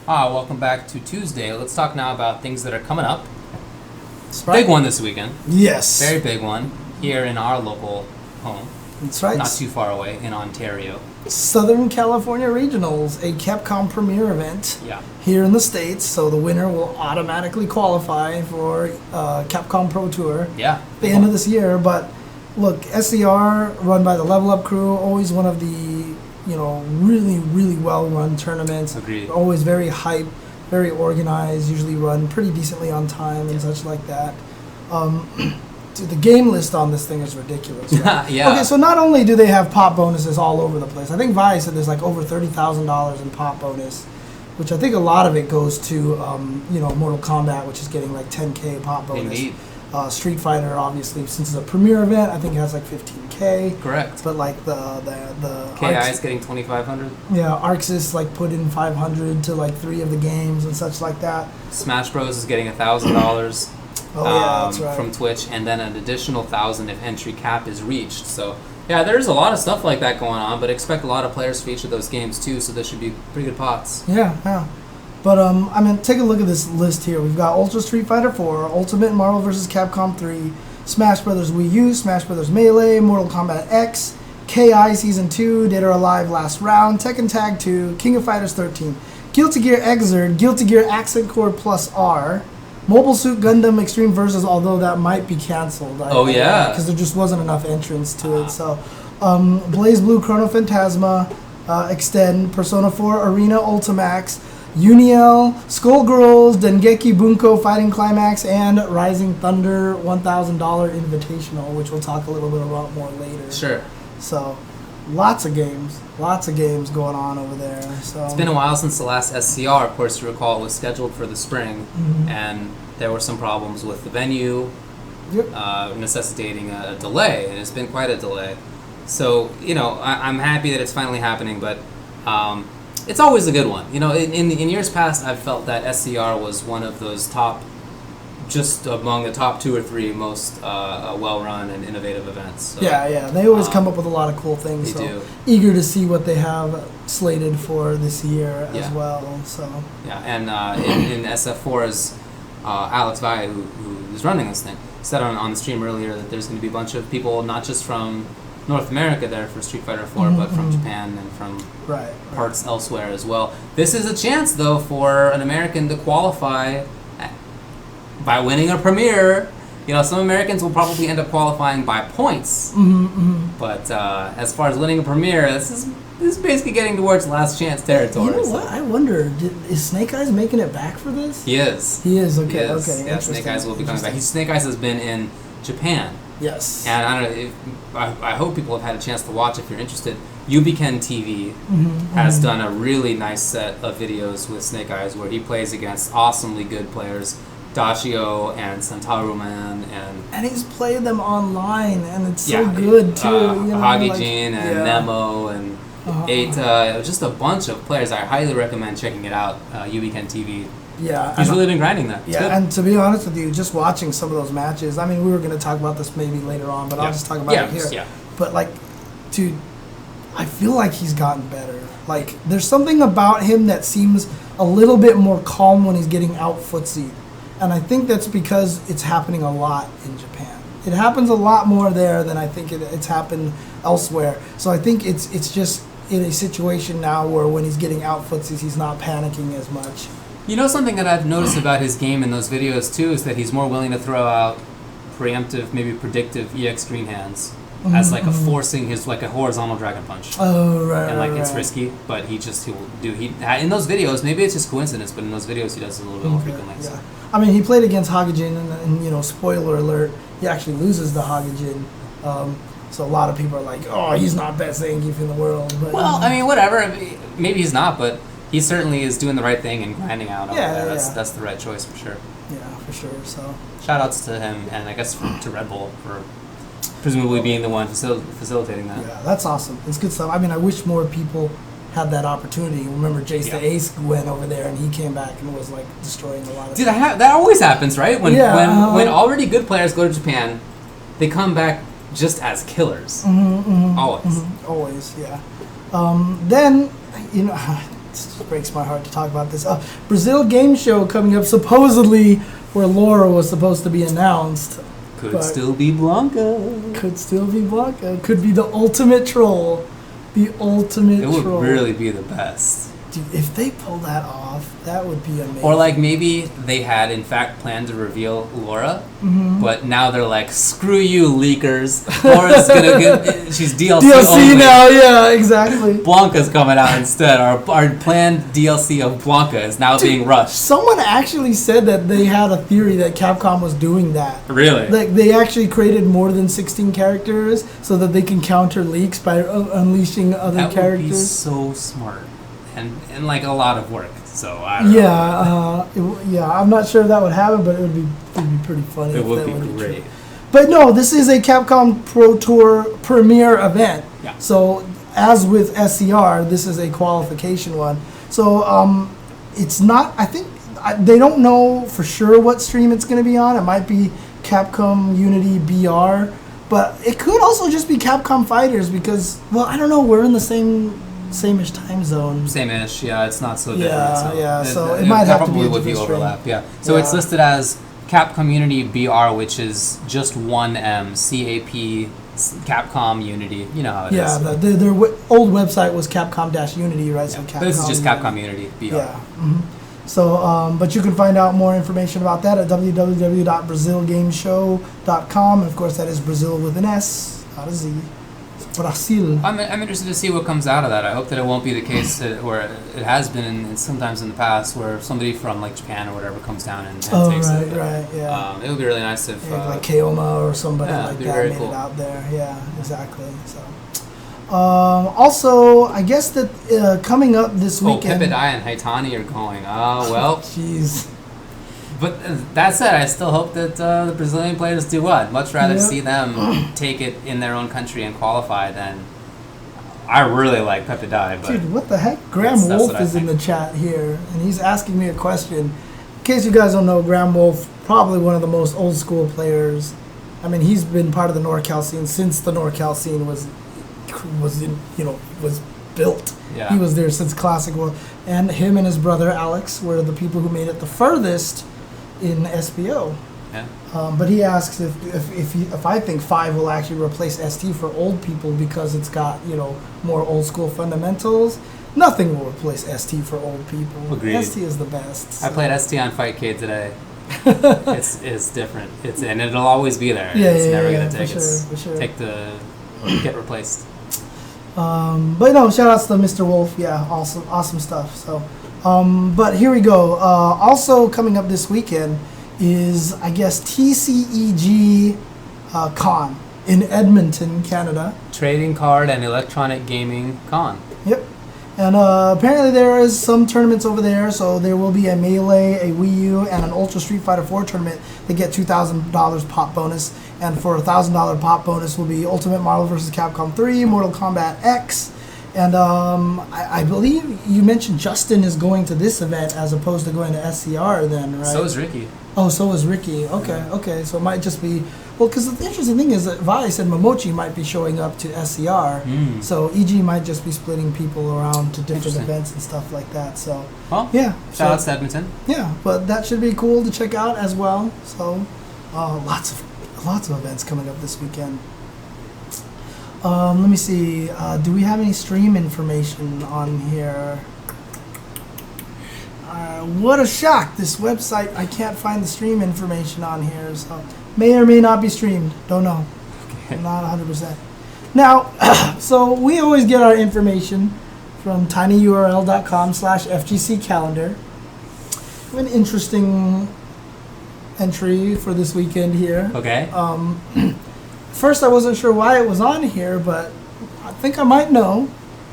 Welcome back to Tuesday. Let's talk now about things that are coming up. Big one this weekend. Yes. Very big one here in our local home. That's right. Not too far away in Ontario. Southern California Regionals, a Capcom premiere event here in the States. So the winner will automatically qualify for Capcom Pro Tour at the end of this year. But look, SCR, run by the Level Up crew, always one of the really, really well-run tournaments. Agreed. Always very hype, very organized, usually run pretty decently on time and such like that. Dude, the game list on this thing is ridiculous. Right? Okay, so not only do they have pop bonuses all over the place, I think Vi said there's like over $30,000 in pop bonus, which I think a lot of it goes to, Mortal Kombat, which is getting like 10K pop bonus. Indeed. Street Fighter, obviously, since it's a premiere event, I think it has like 15K. Correct. But like the KI is getting 2,500. Yeah, Arxis like put in 500 to like 3 of the games and such like that. Smash Bros is getting $1,000. That's right. From Twitch, and then an additional 1,000 if entry cap is reached. So yeah, there's a lot of stuff like that going on, but expect a lot of players for each of those games too. So there should be pretty good pots. Yeah. But take a look at this list here. We've got Ultra Street Fighter 4, Ultimate Marvel vs. Capcom 3, Smash Bros. Wii U, Smash Bros. Melee, Mortal Kombat X, KI Season 2, Dead or Alive Last Round, Tekken Tag 2, King of Fighters 13, Guilty Gear Xrd, Guilty Gear Accent Core Plus R, Mobile Suit Gundam Extreme Versus, although that might be canceled. Because there just wasn't enough entrance to it. So, Blazblue Chronophantasma, Extend, Persona 4 Arena Ultimax, Uniel, Skullgirls, Dengeki Bunko Fighting Climax, and Rising Thunder $1,000 Invitational, which we'll talk a little bit about more later. Sure. So, lots of games going on over there. So it's been a while since the last SCR. Of course, you recall it was scheduled for the spring, and there were some problems with the venue, necessitating a delay, and it's been quite a delay. So, I'm happy that it's finally happening, but it's always a good one. In years past, I've felt that SCR was one of those just among the top 2 or 3 most well-run and innovative events. So, they always come up with a lot of cool things. They do. Eager to see what they have slated for this year as well. So and in SF4 is Alex Vi, who is running this thing, said on the stream earlier that there's going to be a bunch of people, not just from North America there for Street Fighter 4, but from Japan and from parts elsewhere as well. This is a chance, though, for an American to qualify by winning a premiere. Some Americans will probably end up qualifying by points. But as far as winning a premiere, this is basically getting towards last chance territory. You know what? I wonder, is Snake Eyes making it back for this? He is. Okay. He is. Yeah, Snake Eyes will be coming back. Snake Eyes has been in Japan. Yes. And I don't know, I hope people have had a chance to watch if you're interested. UltraChenTV has done a really nice set of videos with Snake Eyes where he plays against awesomely good players, Dashio and Santaru Man, and he's played them online, and it's so good too. Hagijin and Nemo and Aether, just a bunch of players. I highly recommend checking it out. UltraChenTV. Yeah, he's really been grinding that. It's good. And to be honest with you, just watching some of those matches, I mean, we were going to talk about this maybe later on, but I'll just talk about it here. Yeah. But dude, I feel like he's gotten better. There's something about him that seems a little bit more calm when he's getting out footsied. And I think that's because it's happening a lot in Japan. It happens a lot more there than I think it's happened elsewhere. So I think it's just in a situation now where when he's getting out footsies, he's not panicking as much. Something that I've noticed about his game in those videos too is that he's more willing to throw out preemptive, maybe predictive EX green hands as a forcing his a horizontal dragon punch. Oh right. And it's risky, but he will do in those videos. Maybe it's just coincidence, but in those videos he does it a little bit more frequently. Yeah. So. I mean, he played against Hagijin, and spoiler alert, he actually loses the Hagijin. So a lot of people are like, "Oh, he's not best Zangief in the world." But, I mean, whatever. Maybe he's not, but he certainly is doing the right thing and grinding out over there. That's the right choice for sure. Yeah, for sure. So shout outs to him, and I guess to Red Bull for presumably being the one facilitating that. Yeah, that's awesome. It's good stuff. I mean, I wish more people had that opportunity. Remember, Jace the Ace went over there and he came back and was destroying a lot of. Dude, that always happens, right? When already good players go to Japan, they come back just as killers. Always. Always, yeah. Then, just breaks my heart to talk about this. Brazil game show coming up, supposedly where Laura was supposed to be announced. Could still be Blanca. Could still be Blanca. Could be the ultimate troll. The ultimate troll. It would really be the best. Dude, if they pull that off, that would be amazing. Or like maybe they had in fact planned to reveal Laura, but now they're like, screw you, leakers. Laura's gonna get, she's DLC only. Now, yeah, exactly. Blanca's coming out instead. Our planned DLC of Blanca is now being rushed. Someone actually said that they had a theory that Capcom was doing that. Really? Like they actually created more than 16 characters so that they can counter leaks by unleashing other characters. That would be so smart. And like a lot of work, so I don't know. Yeah, I'm not sure if that would happen, but it would be pretty funny. It would be great. But no, this is a Capcom Pro Tour premiere event. Yeah. So as with SCR, this is a qualification one. So it's not. I think they don't know for sure what stream it's going to be on. It might be Capcom Unity BR, but it could also just be Capcom Fighters because, well, I don't know. We're in the same-ish time zone. Same-ish, yeah. It's not so different. So it might have to be a would be different overlap. Yeah. So it's listed as Capcom Unity BR, which is just one M. CAP Capcom Unity. You know how it is. Yeah. Their old website was Capcom-Unity, right? So Capcom. But this is just Capcom Unity BR. Yeah. Mm-hmm. So, but you can find out more information about that at www.brazilgameshow.com. And of course, that is Brazil with an S, not a Z. Brazil. I'm interested to see what comes out of that. I hope that it won't be the case where it has been sometimes in the past where somebody from like Japan or whatever comes down and takes it. Right, yeah. It would be really nice if like Keoma or somebody like that made it out there. Yeah, exactly. So, also, I guess that coming up this weekend. Pipidai and Haitani are going. Oh well. Jeez. But that said, I still hope that the Brazilian players do what? Much rather see them take it in their own country and qualify than... I really like Pepe Dye, but... Dude, what the heck? Graham Wolf is in the chat here, and he's asking me a question. In case you guys don't know, Graham Wolf, probably one of the most old school players. I mean, he's been part of the NorCal scene since the NorCal scene was built. Yeah. He was there since Classic World. And him and his brother, Alex, were the people who made it the furthest in SBO. Yeah. But he asks if I think 5 will actually replace ST for old people because it's got, more old school fundamentals. Nothing will replace ST for old people. Agreed. ST is the best. So. I played ST on Fightcade today. It's different. And it'll always be there. It's never gonna get replaced. But no, shout outs to Mr. Wolf. Yeah, awesome stuff. So, but here we go. Also coming up this weekend is, I guess, TCEG Con in Edmonton, Canada. Trading card and electronic gaming con. Yep. And apparently there is some tournaments over there, so there will be a Melee, a Wii U, and an Ultra Street Fighter 4 tournament that get $2,000 pop bonus. And for a $1,000 pop bonus will be Ultimate Marvel vs. Capcom 3, Mortal Kombat X, and I believe you mentioned Justin is going to this event as opposed to going to SCR then, right? So is Ricky. Oh, so is Ricky. Okay. So it might just be... Well, because the interesting thing is that Vice and Momochi might be showing up to SCR, so EG might just be splitting people around to different events and stuff like that. So, yeah. Shout out to Edmonton. Yeah, but that should be cool to check out as well. So, lots of events coming up this weekend. Let me see. Do we have any stream information on here? What a shock! This website, I can't find the stream information on here. So may or may not be streamed. Don't know. Okay. I'm not 100%. Now, so we always get our information from tinyurl.com/FGC calendar. An interesting entry for this weekend here. Okay. First, I wasn't sure why it was on here, but I think I might know.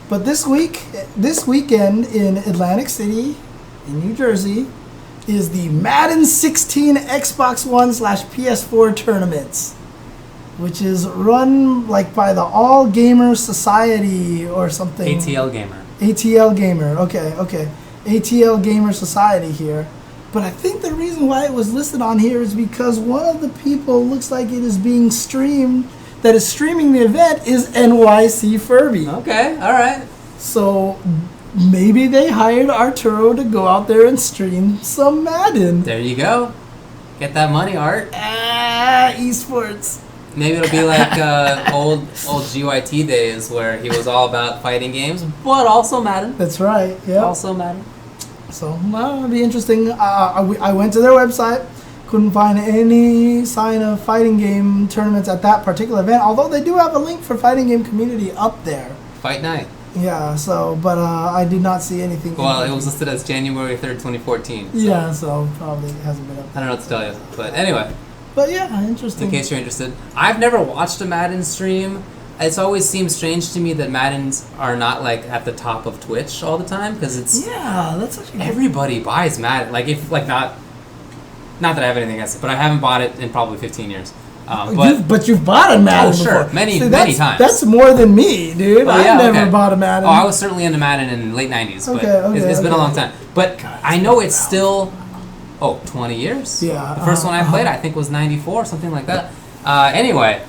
But this weekend in Atlantic City, in New Jersey, is the Madden 16 Xbox One/PS4 tournaments, which is run by the All Gamer Society or something. ATL Gamer. ATL Gamer. Okay. ATL Gamer Society here. But I think the reason why it was listed on here is because one of the people looks like it is being streamed, that is streaming the event, is NYC Furby. Okay, all right. So maybe they hired Arturo to go out there and stream some Madden. There you go. Get that money, Art. Esports. Maybe it'll be like old GYT days where he was all about fighting games, but also Madden. That's right. Yeah. Also Madden. So it'll be interesting. I went to their website, couldn't find any sign of fighting game tournaments at that particular event. Although they do have a link for fighting game community up there. Fight night. Yeah. So, but I did not see anything. Well, it was listed as January 3rd, 2014. So. Yeah. So probably hasn't been up there. I don't know what to tell you, but anyway. But yeah, interesting. In case you're interested, I've never watched a Madden stream. It's always seemed strange to me that Maddens are not like at the top of Twitch all the time because it's that's actually everybody buys Madden. Like if like not that I have anything against it, but I haven't bought it in probably 15 years. But you've bought a Madden sure, before. many times. That's more than me, dude. I've never bought a Madden. Oh, I was certainly into Madden in the late 90s, but it's been a long time. But I know it's still 20 years. Yeah. The first one I played, I think, was 94, something like that. Anyway,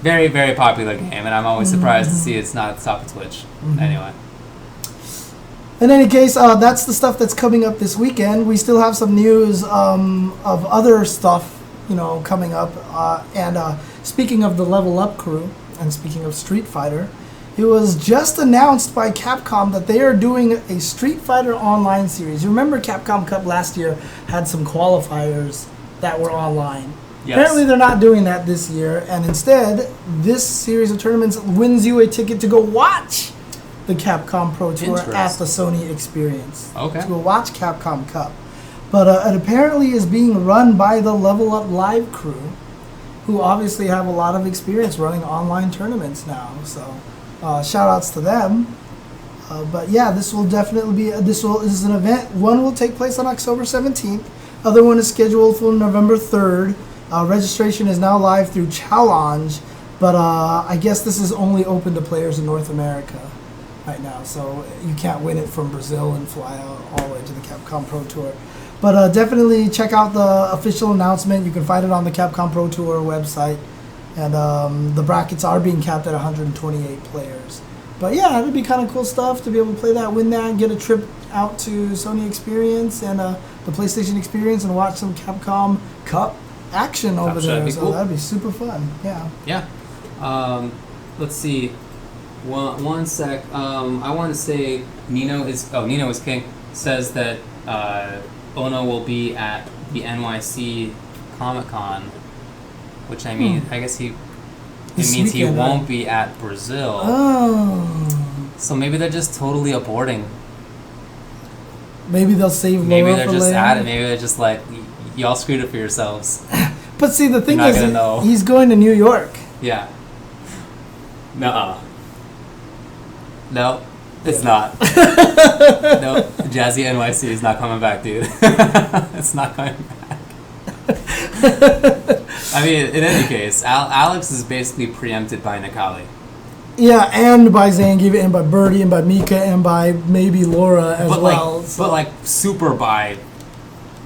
very, very popular game, and I'm always surprised to see it's not at the top of Twitch. Anyway. In any case, that's the stuff that's coming up this weekend. We still have some news of other stuff, coming up. And speaking of the Level Up crew, and speaking of Street Fighter, it was just announced by Capcom that they are doing a Street Fighter Online series. You remember Capcom Cup last year had some qualifiers that were online. Yes. Apparently they're not doing that this year, and instead, this series of tournaments wins you a ticket to go watch the Capcom Pro Tour at the Sony Experience. Okay. To go watch Capcom Cup. But it apparently is being run by the Level Up Live crew, who obviously have a lot of experience running online tournaments now. So shout outs to them. But yeah, this will definitely be, this is an event. One will take place on October 17th. Other one is scheduled for November 3rd. Registration is now live through Challenge, but I guess this is only open to players in North America right now. So you can't win it from Brazil and fly out all the way to the Capcom Pro Tour. But definitely check out the official announcement. You can find it on the Capcom Pro Tour website. And the brackets are being capped at 128 players. But yeah, it would be kind of cool stuff to be able to play that, win that, get a trip out to Sony Experience and the PlayStation Experience and watch some Capcom Cup action over there. So cool. That'd be super fun. Yeah. Yeah. Let's see. One sec. I want to say Nino is King says that Ono will be at the NYC Comic-Con, which I mean, I guess it means he won't be at Brazil. Oh. So maybe they're just totally aborting. Maybe they'll save Laura. Maybe they're just at it. Maybe they're just like, y'all screwed it for yourselves. But see, the thing is, he's going to New York. Yeah. Nuh-uh. No, it's not. No, Jazzy NYC is not coming back, dude. It's not coming back. I mean, in any case, Alex is basically preempted by Nikali. Yeah, and by Zangief, and by Birdie, and by Mika, and by maybe Laura as well. But super by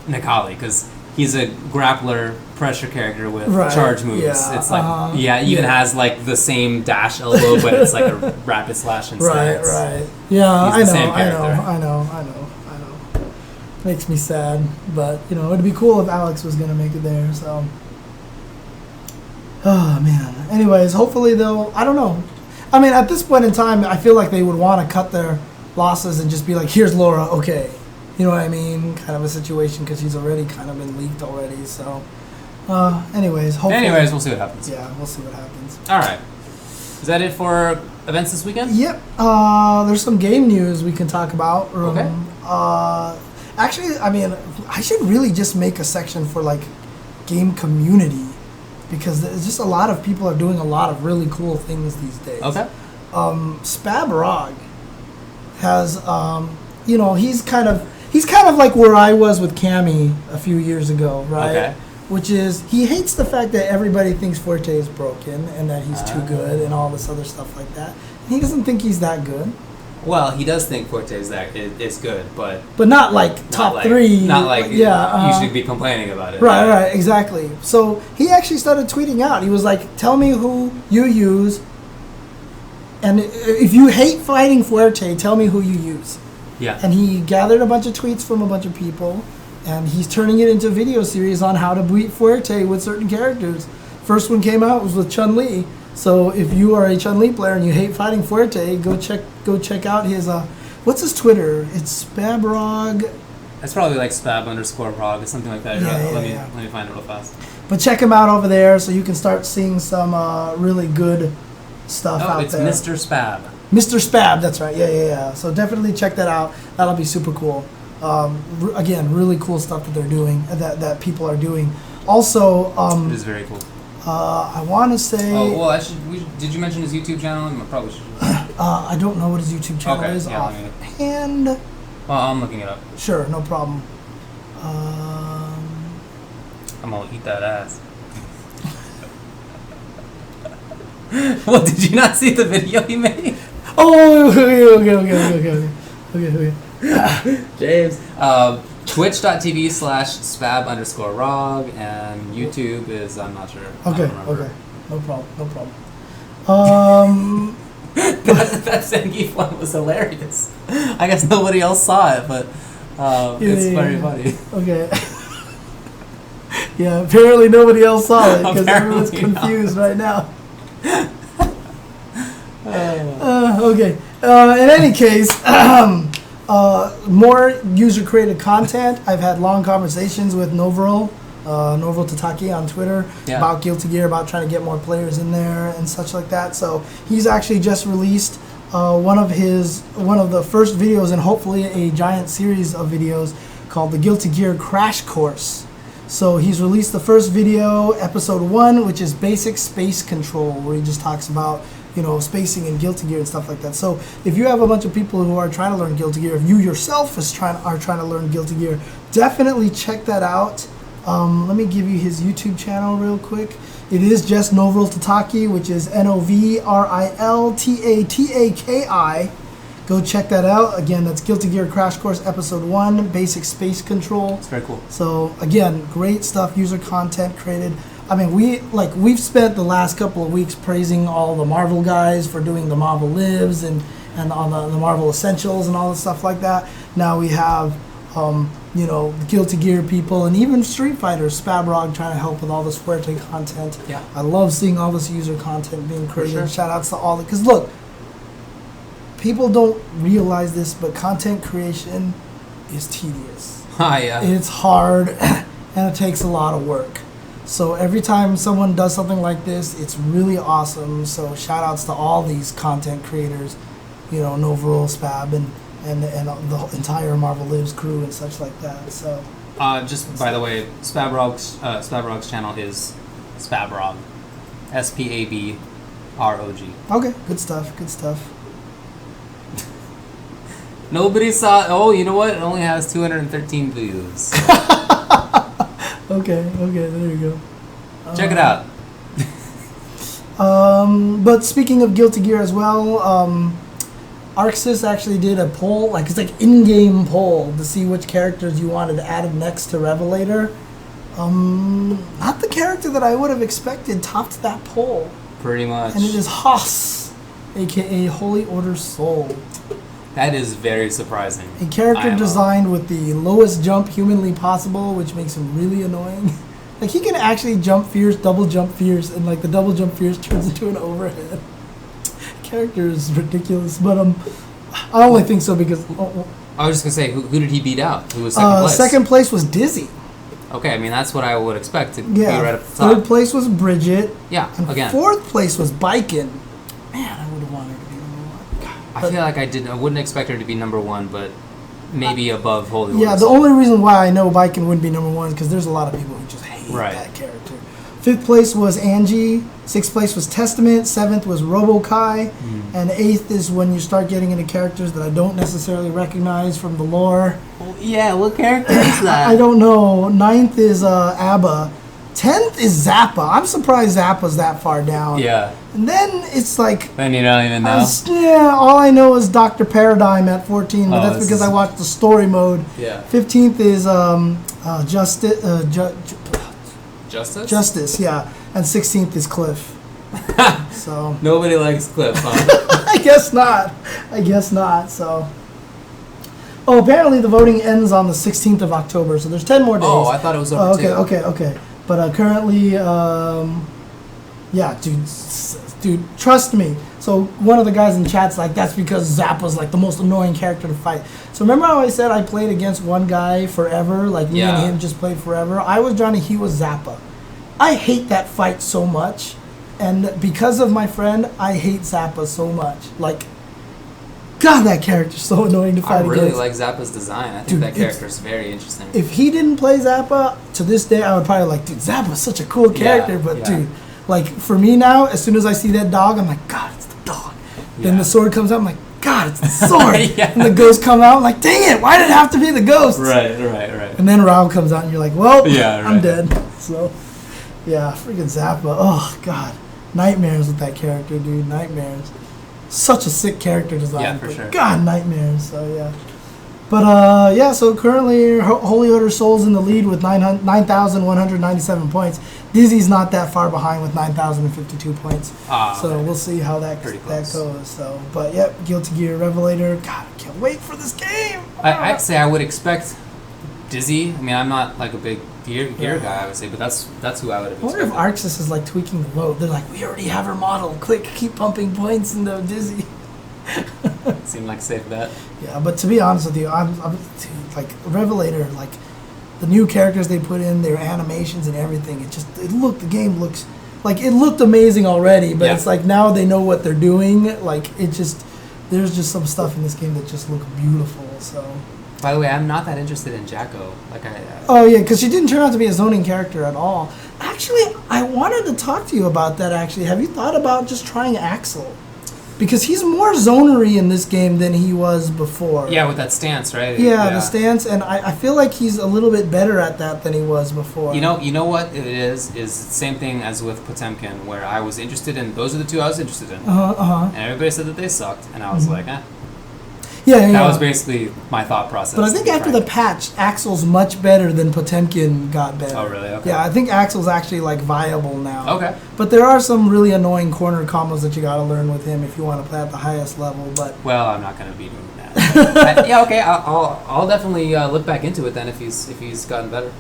Nikali, because he's a grappler pressure character with charge moves. Yeah, it's like, even has like the same dash elbow, but it's like a rapid slash instead. Right. Yeah, I know. Makes me sad, but it'd be cool if Alex was gonna make it there. So, oh man. Anyways, hopefully they'll. I don't know. I mean, at this point in time, I feel like they would want to cut their losses and just be like, "Here's Laura, okay." You know what I mean? Kind of a situation because she's already kind of been leaked already. So, anyways, hopefully. We'll see what happens. Yeah, we'll see what happens. All right. Is that it for events this weekend? Yep. There's some game news we can talk about. Okay. Actually, I mean, I should really just make a section for like game community because there's just a lot of people are doing a lot of really cool things these days. Okay. Spab Rog has, he's kind of like where I was with Cammy a few years ago, right? Okay. Which is, he hates the fact that everybody thinks Forte is broken and that he's too good and all this other stuff like that. He doesn't think he's that good. Well, he does think Forte is good, but not like top three. Not like you should be complaining about it. Right, exactly. So he actually started tweeting out. He was like, "Tell me who you use, And if you hate fighting Fuerte, tell me who you use. Yeah. And he gathered a bunch of tweets from a bunch of people, and he's turning it into a video series on how to beat Fuerte with certain characters. First one came out was with Chun-Li. So if you are a Chun-Li player and you hate fighting Fuerte, go check out his what's his Twitter? It's Spabrog. It's probably like Spab_prog or something like that. Let me find it real fast. But check him out over there so you can start seeing some really good stuff out there. It's Mr. Spab. Mr. Spab, that's right. Yeah. So definitely check that out. That'll be super cool. Again, really cool stuff that they're doing, that people are doing. Also, it is very cool. I want to say. Oh well, did you mention his YouTube channel? I probably should. I don't know what his YouTube channel is offhand. Well, I'm looking it up. Sure, no problem. I'm gonna eat that ass. What, did you not see the video he made? Oh, okay. James. Twitch.tv/spab_rog and YouTube is, I'm not sure. Okay. No problem. That Zangief one was hilarious. I guess nobody else saw it, but it's very funny. Okay. Yeah, apparently nobody else saw it because everyone's confused right now. Okay. In any case, more user-created content. I've had long conversations with NovrilTataki on Twitter about Guilty Gear, about trying to get more players in there and such like that. So he's actually just released one of the first videos and hopefully a giant series of videos called the Guilty Gear Crash Course. So he's released the first video, episode 1, which is basic space control, where he just talks about spacing and Guilty Gear and stuff like that. So if you have a bunch of people who are trying to learn Guilty Gear, if you yourself are trying to learn Guilty Gear, definitely check that out. Let me give you his YouTube channel real quick. It is just NovrilTataki, which is NovrilTataki. Go check that out. Again, that's Guilty Gear Crash Course Episode 1, Basic Space Control. It's very cool. So again, great stuff, user content created. I mean, we've spent the last couple of weeks praising all the Marvel guys for doing the Marvel Lives and on the Marvel Essentials and all the stuff like that. Now we have the Guilty Gear people and even Street Fighter, Spabrog trying to help with all this Fuerte content. Yeah. I love seeing all this user content being created. Sure. Shout outs to all because look, people don't realize this, but content creation is tedious. Yeah. It's hard and it takes a lot of work. So every time someone does something like this, it's really awesome. So shout outs to all these content creators, Novril, Spab, and the entire Marvel Lives crew and such like that. So just by the way, Spabrog's channel is Spabrog. SPABROG. Okay, good stuff. Nobody saw. Oh, you know what? It only has 213 views. Okay, there you go. Check it out. But speaking of Guilty Gear as well, ArcSys actually did a poll, it's like in-game poll to see which characters you wanted added next to Revelator. Not the character that I would have expected topped that poll. Pretty much. And it is Haas, aka Holy Order Soul. That is very surprising. A character designed with the lowest jump humanly possible, which makes him really annoying. He can actually jump fierce, double jump fierce, and the double jump fierce turns into an overhead. Character is ridiculous, but I only think so because... I was just going to say, who did he beat out? Who was second place? Second place was Dizzy. Okay, I mean, that's what I would expect to be right up the top. Third place was Bridget. Yeah, and again. Fourth place was Biken. Man, I would have wanted her to be number one. I feel like I wouldn't expect her to be number one, but maybe above Holy Order. Yeah, the only reason why I know Biken wouldn't be number one is because there's a lot of people who just hate that character. Fifth place was Angie. Sixth place was Testament. Seventh was Robokai. And eighth is when you start getting into characters that I don't necessarily recognize from the lore. Well, yeah, what character is that? I don't know. Ninth is Abba. 10th is Zappa. I'm surprised Zappa's that far down. Yeah. And then it's Then you don't even know? All I know is Dr. Paradigm at 14, but that's because I watched the story mode. Yeah. 15th is Justice? Justice? Justice, yeah. And 16th is Cliff. So nobody likes Cliff, huh? I guess not. So. Oh, apparently the voting ends on the 16th of October, so there's 10 more days. Oh, I thought it was over Okay. But currently, yeah, dude, trust me. So one of the guys in chat's like, that's because Zappa's like the most annoying character to fight. So remember how I said I played against one guy forever? Like me and him just played forever? I was Johnny, he was Zappa. I hate that fight so much. And because of my friend, I hate Zappa so much. Like, God, that character's so annoying to fight against. I really like Zappa's design. I think that character's very interesting. If he didn't play Zappa, to this day, I would probably like, dude, Zappa's such a cool character. Dude, like, for me now, as soon as I see that dog, I'm like, God, it's the dog. Then the sword comes out, I'm like, God, it's the sword. And the ghost come out, I'm like, dang it, why did it have to be the ghost? Right. And then Raul comes out, and you're like, well, I'm dead. So, yeah, freaking Zappa. Oh, God. Nightmares with that character, dude. Nightmares. Such a sick character design. Yeah, for sure. God, nightmares. So, yeah. But, so currently Holy Order Soul's in the lead with 9,197 points. Dizzy's not that far behind with 9,052 points. So we'll see how that goes. So, but, yep, Guilty Gear, Revelator. God, I can't wait for this game. I'd say I would expect Dizzy. I mean, I'm not like a big gear guy, I would say, but that's who I would have expected. I wonder if Arxis is like tweaking the vote. They're like, we already have our model. Click, keep pumping points into Dizzy. Seemed like a safe bet. Yeah, but to be honest with you, I'm like Revelator, like the new characters they put in, their animations and everything. The game looks like it looked amazing already, but it's like now they know what they're doing. Like there's just some stuff in this game that just look beautiful. So. By the way, I'm not that interested in Jacko. Oh yeah, because she didn't turn out to be a zoning character at all. Actually, I wanted to talk to you about that. Actually, have you thought about just trying Axel? Because he's more zonery in this game than he was before. Yeah, with that stance, right? Yeah, the stance, and I feel like he's a little bit better at that than he was before. You know what it is the same thing as with Potemkin, where I was interested in, those are the two I was interested in. And everybody said that they sucked, and I was like, eh. Yeah. That was basically my thought process. But I think after the patch, Axel's much better than Potemkin got better. Oh, really? Okay. Yeah, I think Axel's actually like viable now. Okay. But there are some really annoying corner combos that you got to learn with him if you want to play at the highest level. But well, I'm not going to be doing that. Okay. I'll definitely look back into it then if he's gotten better.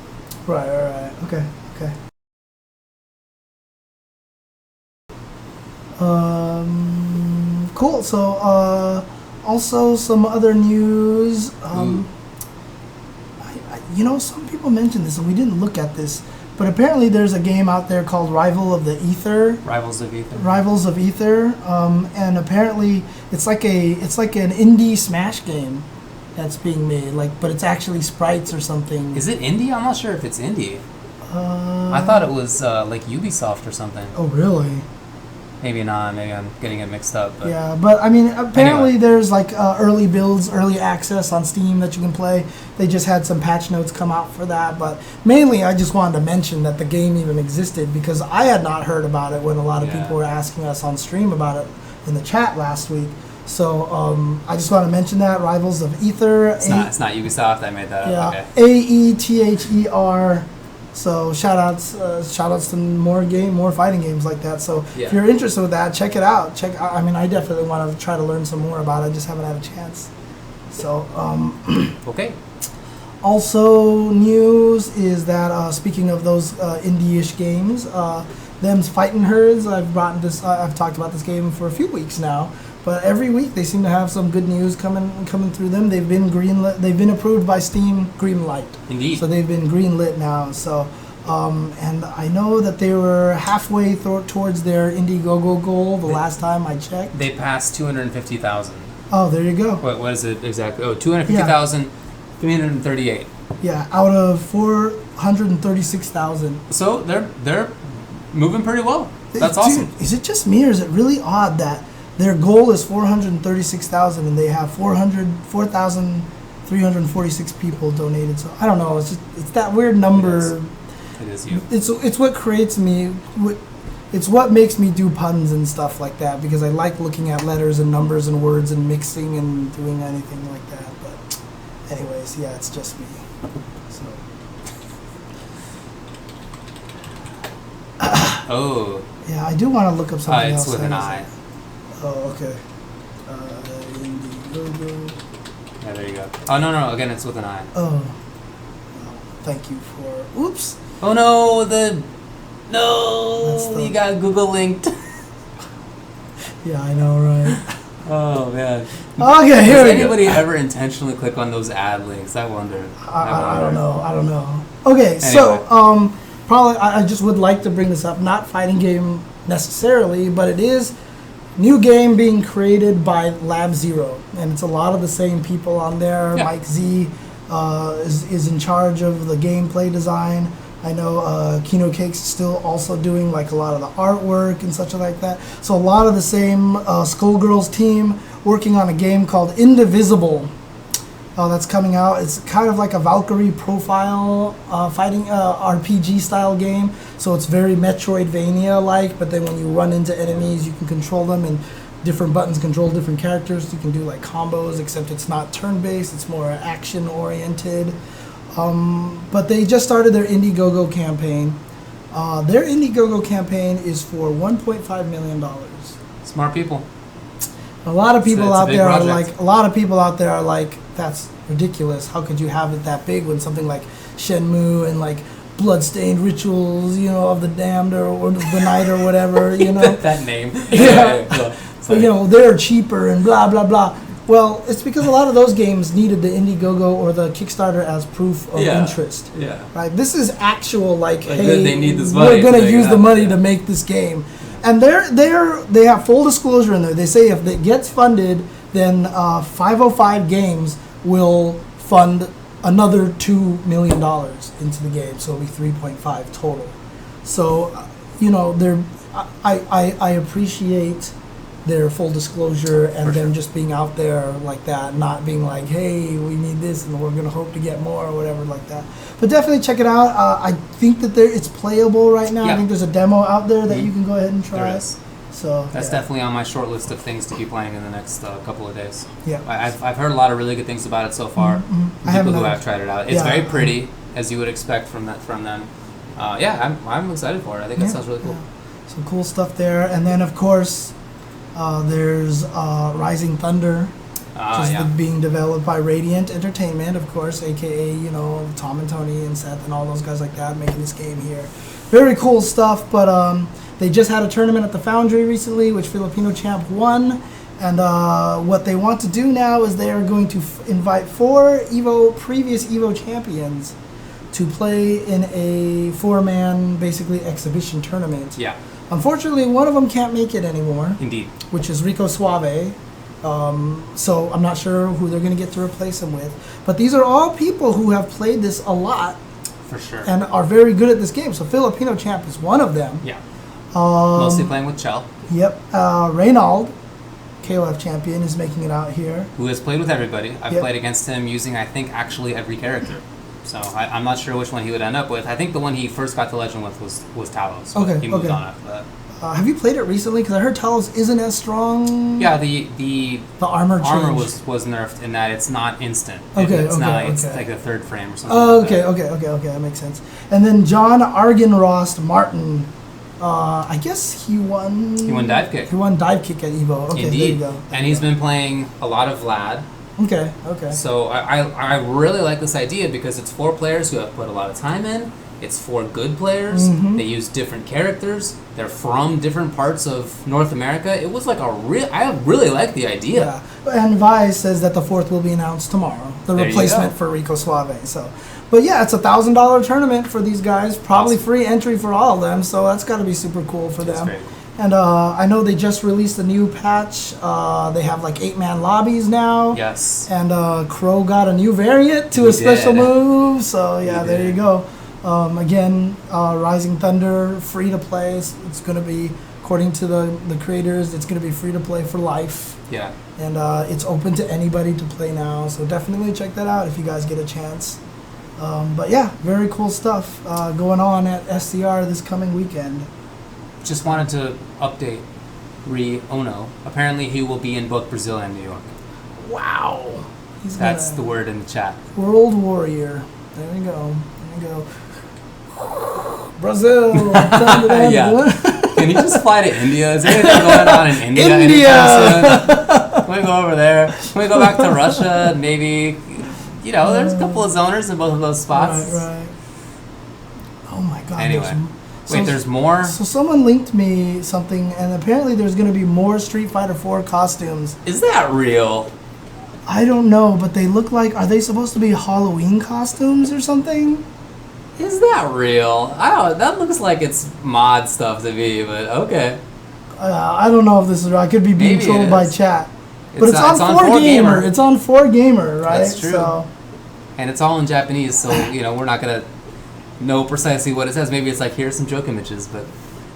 Right. Okay. Cool. So. Also, some other news. Some people mentioned this, and we didn't look at this, but apparently there's a game out there called Rivals of Aether, and apparently it's like an indie Smash game that's being made, but it's actually sprites or something. Is it indie? I'm not sure if it's indie. I thought it was like Ubisoft or something. Oh, really? Maybe not. Maybe I'm getting it mixed up. But. Yeah, but I mean, apparently there's early builds, early access on Steam that you can play. They just had some patch notes come out for that. But mainly, I just wanted to mention that the game even existed because I had not heard about it when a lot of people were asking us on stream about it in the chat last week. So I just want to mention that Rivals of Aether. It's not Ubisoft. I made that up. Okay. Aether. So shout outs to more fighting games like that. So if you're interested with that, check it out. I mean, I definitely want to try to learn some more about it. I just haven't had a chance. So okay. Also, news is that speaking of those indie-ish games, them's Fighting Herds. I've talked about this game for a few weeks now. But every week they seem to have some good news coming through them. They've been greenlit. They've been approved by Steam Greenlight. Indeed. So they've been greenlit now. So, and I know that they were halfway towards their Indiegogo goal the last time I checked. They passed 250,000. Oh, there you go. What is it exactly? 250,338. Yeah, out of 436,000. So they're moving pretty well. That's awesome. Dude, is it just me or is it really odd that their goal is 436,000 and they have 4,346 people donated? So I don't know. It's that weird number. It is you. It's what creates me. It's what makes me do puns and stuff like that because I like looking at letters and numbers and words and mixing and doing anything like that. But anyways, yeah, it's just me. So. Oh. Yeah, I do want to look up something else. It's with an I. Oh, okay. Indiegogo. Yeah, there you go. Oh, no. Again, it's with an I. Oh. Thank you for... Oops. Oh, no. No. You got Google linked. Yeah, I know, right? Oh, man. Okay, here Does we anybody go. ever intentionally click on those ad links? I wonder. I don't know. Okay, so probably I just would like to bring this up. Not fighting game necessarily, but it is new game being created by Lab Zero, and it's a lot of the same people on there. Yeah. Mike Z is in charge of the gameplay design. I know Kino Cake's still also doing like a lot of the artwork and such like that. So a lot of the same Skullgirls team working on a game called Indivisible. That's coming out. It's kind of like a Valkyrie profile fighting RPG style game. So it's very Metroidvania-like, but then when you run into enemies, you can control them, and different buttons control different characters. You can do like combos, except it's not turn-based. It's more action-oriented. But they just started their Indiegogo campaign. Their Indiegogo campaign is for $1.5 million. Smart people. A lot of people It's a out big there project. are like, that's ridiculous. How could you have it that big when something like Shenmue and like Bloodstained Rituals, of the Damned or the Night or whatever, that name. Yeah. But they're cheaper and blah blah blah. Well, it's because a lot of those games needed the Indiegogo or the Kickstarter as proof of interest. Yeah. Right. This is actual hey, they need this money. We're going to use the money to make this game. And they have full disclosure in there. They say if it gets funded, then 505 Games will fund another $2 million into the game. So it'll be 3.5 total. So, I appreciate their full disclosure and them just being out there like that, not being like, hey, we need this and we're going to hope to get more or whatever like that. But definitely check it out. I think that it's playable right now. Yeah. I think there's a demo out there that you can go ahead and try. There is. So that's definitely on my short list of things to be playing in the next couple of days. Yeah, I've heard a lot of really good things about it so far. Mm-hmm. People who have tried it out. It's very pretty, as you would expect from them. I'm excited for it. I think that sounds really cool. Yeah. Some cool stuff there, and then of course there's Rising Thunder, which is being developed by Radiant Entertainment, of course, aka Tom and Tony and Seth and all those guys like that making this game here. Very cool stuff, but they just had a tournament at the Foundry recently, which Filipino Champ won. And what they want to do now is they are going to invite 4 previous EVO champions to play in a 4-man, basically, exhibition tournament. Yeah. Unfortunately, one of them can't make it anymore. Indeed. Which is Rico Suave. So I'm not sure who they're going to get to replace him with. But these are all people who have played this a lot. For sure. And are very good at this game. So Filipino Champ is one of them. Yeah. Mostly playing with Chell. Yep. Reynald, KOF champion, is making it out here. Who has played with everybody. I've played against him using, I think, actually every character. So I'm not sure which one he would end up with. I think the one he first got to Legend with was Talos. Okay. He moved on after that. Have you played it recently? Because I heard Talos isn't as strong. Yeah, the armor was nerfed in that it's not instant. It's like the third frame or something. Oh, okay, that makes sense. And then John Argenrost Martin. I guess he won. He won Dive Kick. He won Dive Kick at Evo. Okay, Indeed. there you go. And he's been playing a lot of Vlad. Okay. So I really like this idea because it's 4 players who have put a lot of time in. It's 4 good players. Mm-hmm. They use different characters. They're from different parts of North America. It was like I really like the idea. Yeah. And Vi says that the 4th will be announced tomorrow. The replacement for Rico Suave. So, but yeah, it's $1,000 tournament for these guys. Probably free entry for all of them. So that's got to be super cool for them. Great. And I know they just released a new patch. They have like 8-man lobbies now. Yes. And Crow got a new variant to a special move. So yeah, there you go. Again, Rising Thunder, free to play. It's going to be, according to the creators, it's going to be free to play for life. Yeah. And it's open to anybody to play now. So definitely check that out if you guys get a chance. But yeah, very cool stuff going on at SCR this coming weekend. Just wanted to update Ono. Apparently he will be in both Brazil and New York. Wow. That's the word in the chat. World Warrior. There we go. Brazil. Yeah. Can you just fly to India? Is there anything going on in India? India! Can we go over there? Can we go back to Russia? Maybe, there's a couple of zoners in both of those spots. Right. Oh my god. Anyway. There's more? So someone linked me something, and apparently there's going to be more Street Fighter 4 costumes. Is that real? I don't know, but they look like, are they supposed to be Halloween costumes or something? Is that real? That looks like it's mod stuff to me, but okay. I don't know if this is right. I could be being trolled by chat. But it's on 4Gamer. It's on 4Gamer, right? That's true. So. And it's all in Japanese, so, we're not going to know precisely what it says. Maybe it's like, here's some joke images, but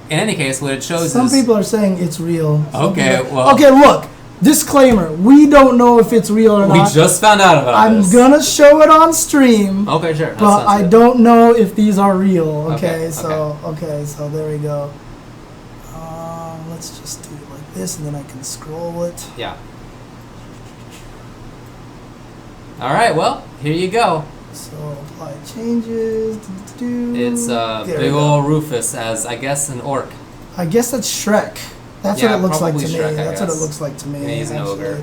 in any case, what it shows is... Some people are saying it's real. Okay, well... Okay, look. Disclaimer. We don't know if it's real or not. We just found out about this. I'm going to show it on stream. Okay, sure. But I don't know if these are real. Okay, so there we go. Let's just do it like this, and then I can scroll it. Yeah. All right, well, here you go. So apply changes. It's big ol' Rufus as, I guess, an orc. I guess that's Shrek. That's what it looks like to Shrek, me. That's what it looks like to me. Yeah, he's an ogre.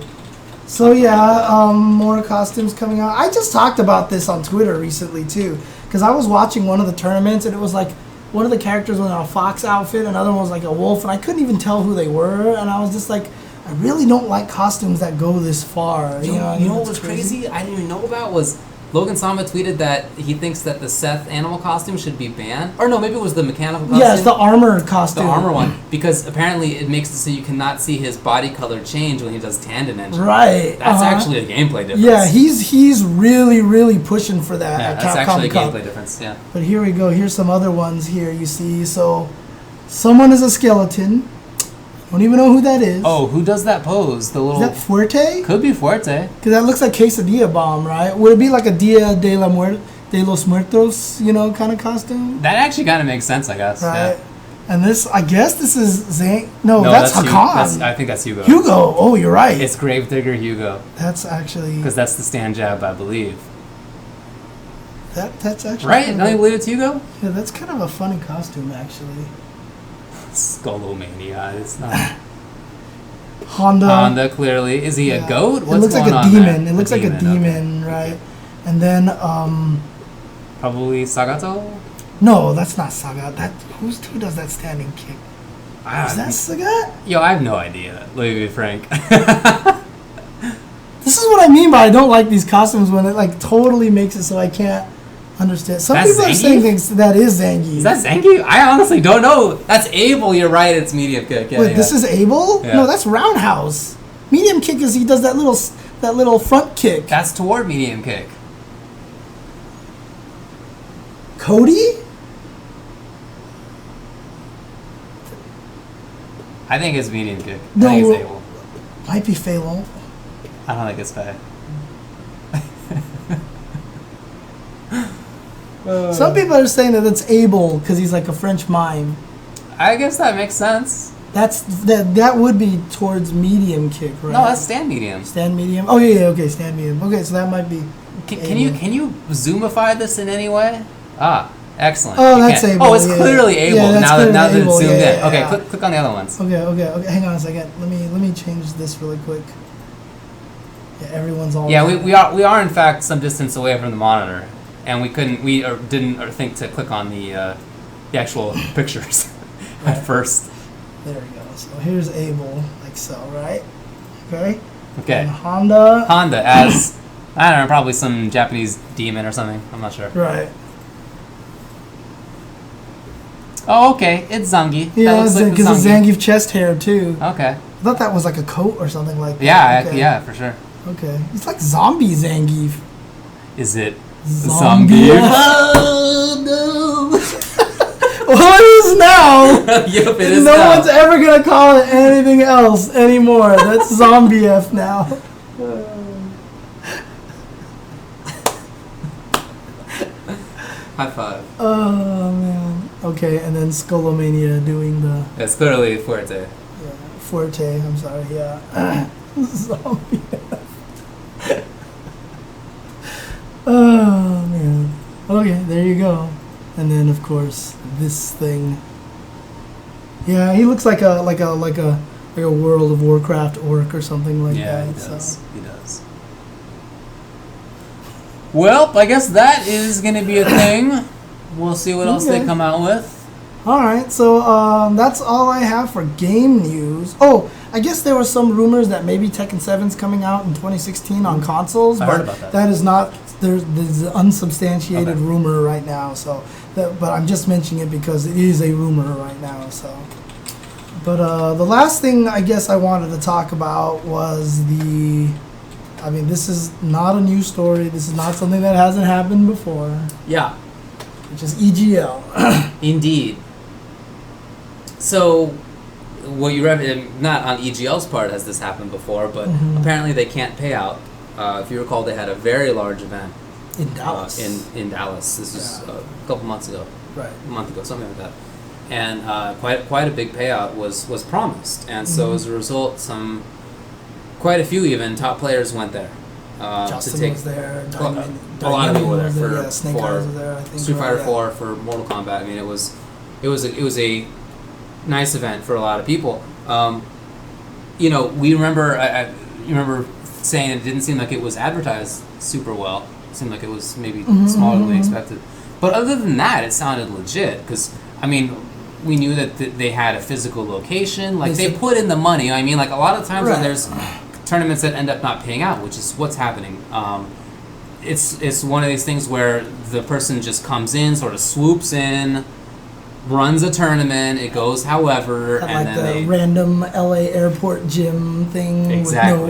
So yeah, more costumes coming out. I just talked about this on Twitter recently too, because I was watching one of the tournaments, and it was like one of the characters was in a fox outfit, another one was like a wolf, and I couldn't even tell who they were, and I was just like, I really don't like costumes that go this far. You know what was crazy? I didn't even know about was Logan Sama tweeted that he thinks that the Seth animal costume should be banned. Or no, maybe it was the mechanical costume. Yeah, it's the armor costume. The armor one. Because apparently it makes it so you cannot see his body color change when he does tandem engine. Right. That's actually a gameplay difference. Yeah, he's really, really pushing for that at that's Capcom actually a Cup. gameplay difference, yeah. But here we go. Here's some other ones here, you see. So, someone is a skeleton. Don't even know who that is. Oh, who does that pose? The little... Is that Fuerte? Could be Fuerte. Because that looks like Quesadilla Bomb, right? Would it be like a Dia de los Muertos, kind of costume? That actually kind of makes sense, I guess. Right. Yeah. And this, I guess this is No, that's Hakan. I think that's Hugo. Hugo. Oh, you're right. It's Gravedigger Hugo. That's actually... Because that's the stand jab, I believe. That's actually... Right? Don't you believe it's Hugo? Yeah, that's kind of a funny costume, actually. Skullomania. It's not... Honda, clearly. Is he a goat? It looks like a demon. It looks like a demon, right? Okay. And then, probably Sagato? No, that's not Sagat. Who does that standing kick? Is that Sagat? Yo, I have no idea. Let me be frank. This is what I mean by I don't like these costumes when it totally makes it so I can't understand. Some people are saying things that is Zangief. Is that Zangief? I honestly don't know. That's Abel. You're right. It's medium kick. Yeah, Wait, this is Abel? Yeah. No, that's Roundhouse. Medium kick is he does that little front kick. That's toward medium kick. Cody? I think it's medium kick. No, I think it's Abel. Might be Phalon. I don't think it's Faye. Some people are saying that it's Abel because he's like a French mime. I guess that makes sense. That would be towards medium kick, right? No, that's stand medium. Stand medium. Oh yeah, okay, stand medium. Okay, so that might be. Can you zoomify this in any way? Ah, excellent. Oh, that's Abel. Oh, it's clearly Abel. Yeah, now that it's zoomed in. Yeah, okay, yeah. click on the other ones. Okay. Hang on a second. Let me change this really quick. Yeah, everyone's all. Yeah, we are in fact some distance away from the monitor, and we didn't think to click on the actual pictures at first. There we go. So here's Abel, like so, right? Okay. Okay. And Honda as I don't know, probably some Japanese demon or something. I'm not sure. Right. Oh, okay. It's Zangief. Yeah, because it's Zangief chest hair too. Okay. I thought that was like a coat or something like that. Yeah, okay. Yeah, for sure. Okay. It's like zombie Zangief. Is it zombie? Oh, no. Well, it is now. Yep, it is no now. one's ever going to call it anything else anymore. That's Zombie F now. High five. Oh, man. Okay, and then Skullomania doing the... It's clearly Fuerte. Yeah, Forte, I'm sorry, yeah. Zombie F. Oh, man. Okay, there you go. And then of course this thing. Yeah, he looks like a World of Warcraft orc or something like that. Yeah, he does. He does. Well, I guess that is going to be a thing. We'll see what else they come out with. All right, so that's all I have for game news. Oh, I guess there were some rumors that maybe Tekken 7's coming out in 2016 on consoles, I but heard about that. that is not. There's an unsubstantiated rumor right now. So, but I'm just mentioning it because it is a rumor right now. So, but the last thing I guess I wanted to talk about was I mean, this is not a new story. This is not something that hasn't happened before. Yeah. Which is EGL. Indeed. So, what you read, not on EGL's part has this happened before, but apparently they can't pay out. If you recall, they had a very large event in Dallas. In Dallas. This was a couple months ago. Right. A month ago, something like that. And quite a big payout was promised. And so as a result, quite a few even top players went there. Justin was there. A lot of people were there Snake Eyes was there. I think Street Fighter 4 for Mortal Kombat. I mean, it was a nice event for a lot of people. We remember. You remember saying it didn't seem like it was advertised super well. It seemed like it was maybe smaller than we expected. But other than that, it sounded legit because I mean, we knew that they had a physical location. Like they put in the money. I mean, like a lot of times when there's tournaments that end up not paying out, which is what's happening. It's one of these things where the person just comes in, sort of swoops in, runs a tournament. It goes however, and like then the random LA airport gym thing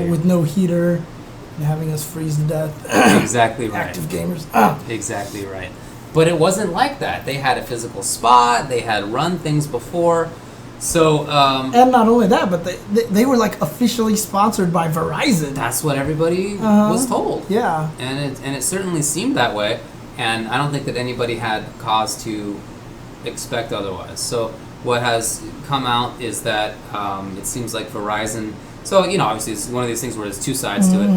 with no heater, and having us freeze to death. Exactly right. Active gamers. Exactly right. But it wasn't like that. They had a physical spot. They had run things before. So and not only that, but they were like officially sponsored by Verizon. That's what everybody was told. Yeah. And it certainly seemed that way. And I don't think that anybody had cause to expect otherwise. So what has come out is that it seems like Verizon. So obviously it's one of these things where there's two sides to it.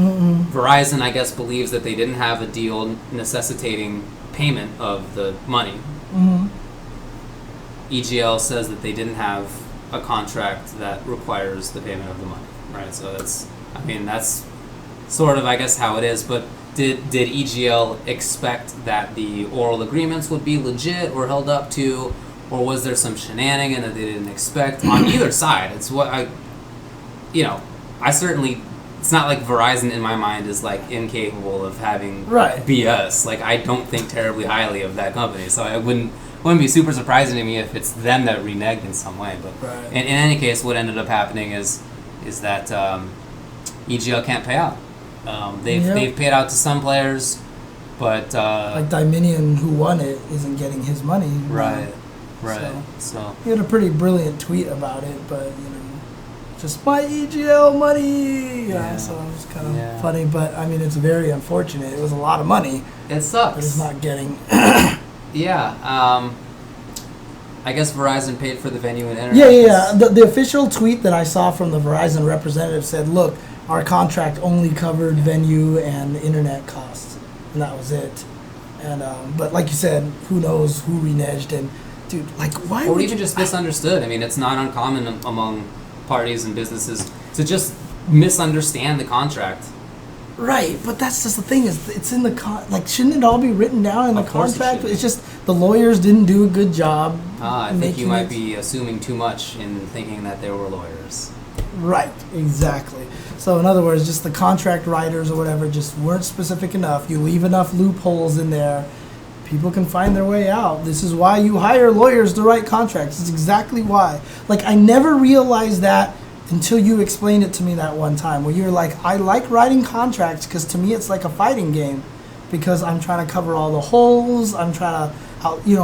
Verizon, I guess, believes that they didn't have a deal necessitating payment of the money. EGL says that they didn't have a contract that requires the payment of the money, right? So that's sort of, I guess, how it is. But did EGL expect that the oral agreements would be legit or held up to, or was there some shenanigan that they didn't expect on either side? It's what I certainly. It's not like Verizon in my mind is like incapable of having BS. Like I don't think terribly highly of that company, so it wouldn't be super surprising to me if it's them that reneged in some way. But in any case, what ended up happening is that EGL can't pay out. They've paid out to some players, but like Dominion, who won it, isn't getting his money. Right. So he had a pretty brilliant tweet about it, but just my EGL money. Yeah, so it was kind of funny, but I mean, it's very unfortunate. It was a lot of money. It sucks. But it's not getting. I guess Verizon paid for the venue and internet. Yeah. The official tweet that I saw from the Verizon representative said, "Look, our contract only covered venue and internet costs, and that was it." And but like you said, who knows who reneged and dude, like why? Or even just misunderstood. I mean, it's not uncommon among parties and businesses to just misunderstand the contract. Right, but that's just the thing is it's in the shouldn't it all be written down in the contract? It's just the lawyers didn't do a good job. I think you might be assuming too much in thinking that they were lawyers. Right, exactly. So in other words, just the contract writers or whatever just weren't specific enough. You leave enough loopholes in there, people can find their way out. This is why you hire lawyers to write contracts. It's exactly why. Like, I never realized that until you explained it to me that one time, where you're like, I like writing contracts because to me it's like a fighting game, because I'm trying to cover all the holes. I'm trying to,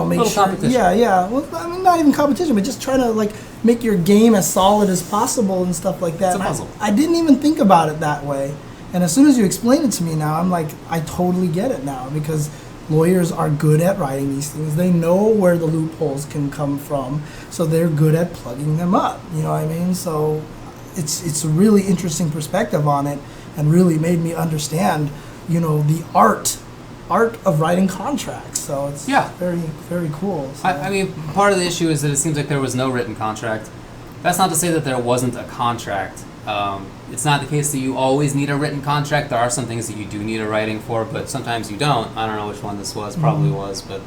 make sure. Competition. Yeah. Well, I mean, not even competition, but just trying to make your game as solid as possible and stuff like that. It's a puzzle. I didn't even think about it that way, and as soon as you explain it to me now, I'm like, I totally get it now, because lawyers are good at writing these things. They know where the loopholes can come from, so they're good at plugging them up. You know what I mean? So it's a really interesting perspective on it, and really made me understand, the art art of writing contracts. So it's very, very cool. So. I mean, part of the issue is that it seems like there was no written contract. That's not to say that there wasn't a contract. It's not the case that you always need a written contract. There are some things that you do need a writing for, but sometimes you don't. I don't know which one this was, probably was, but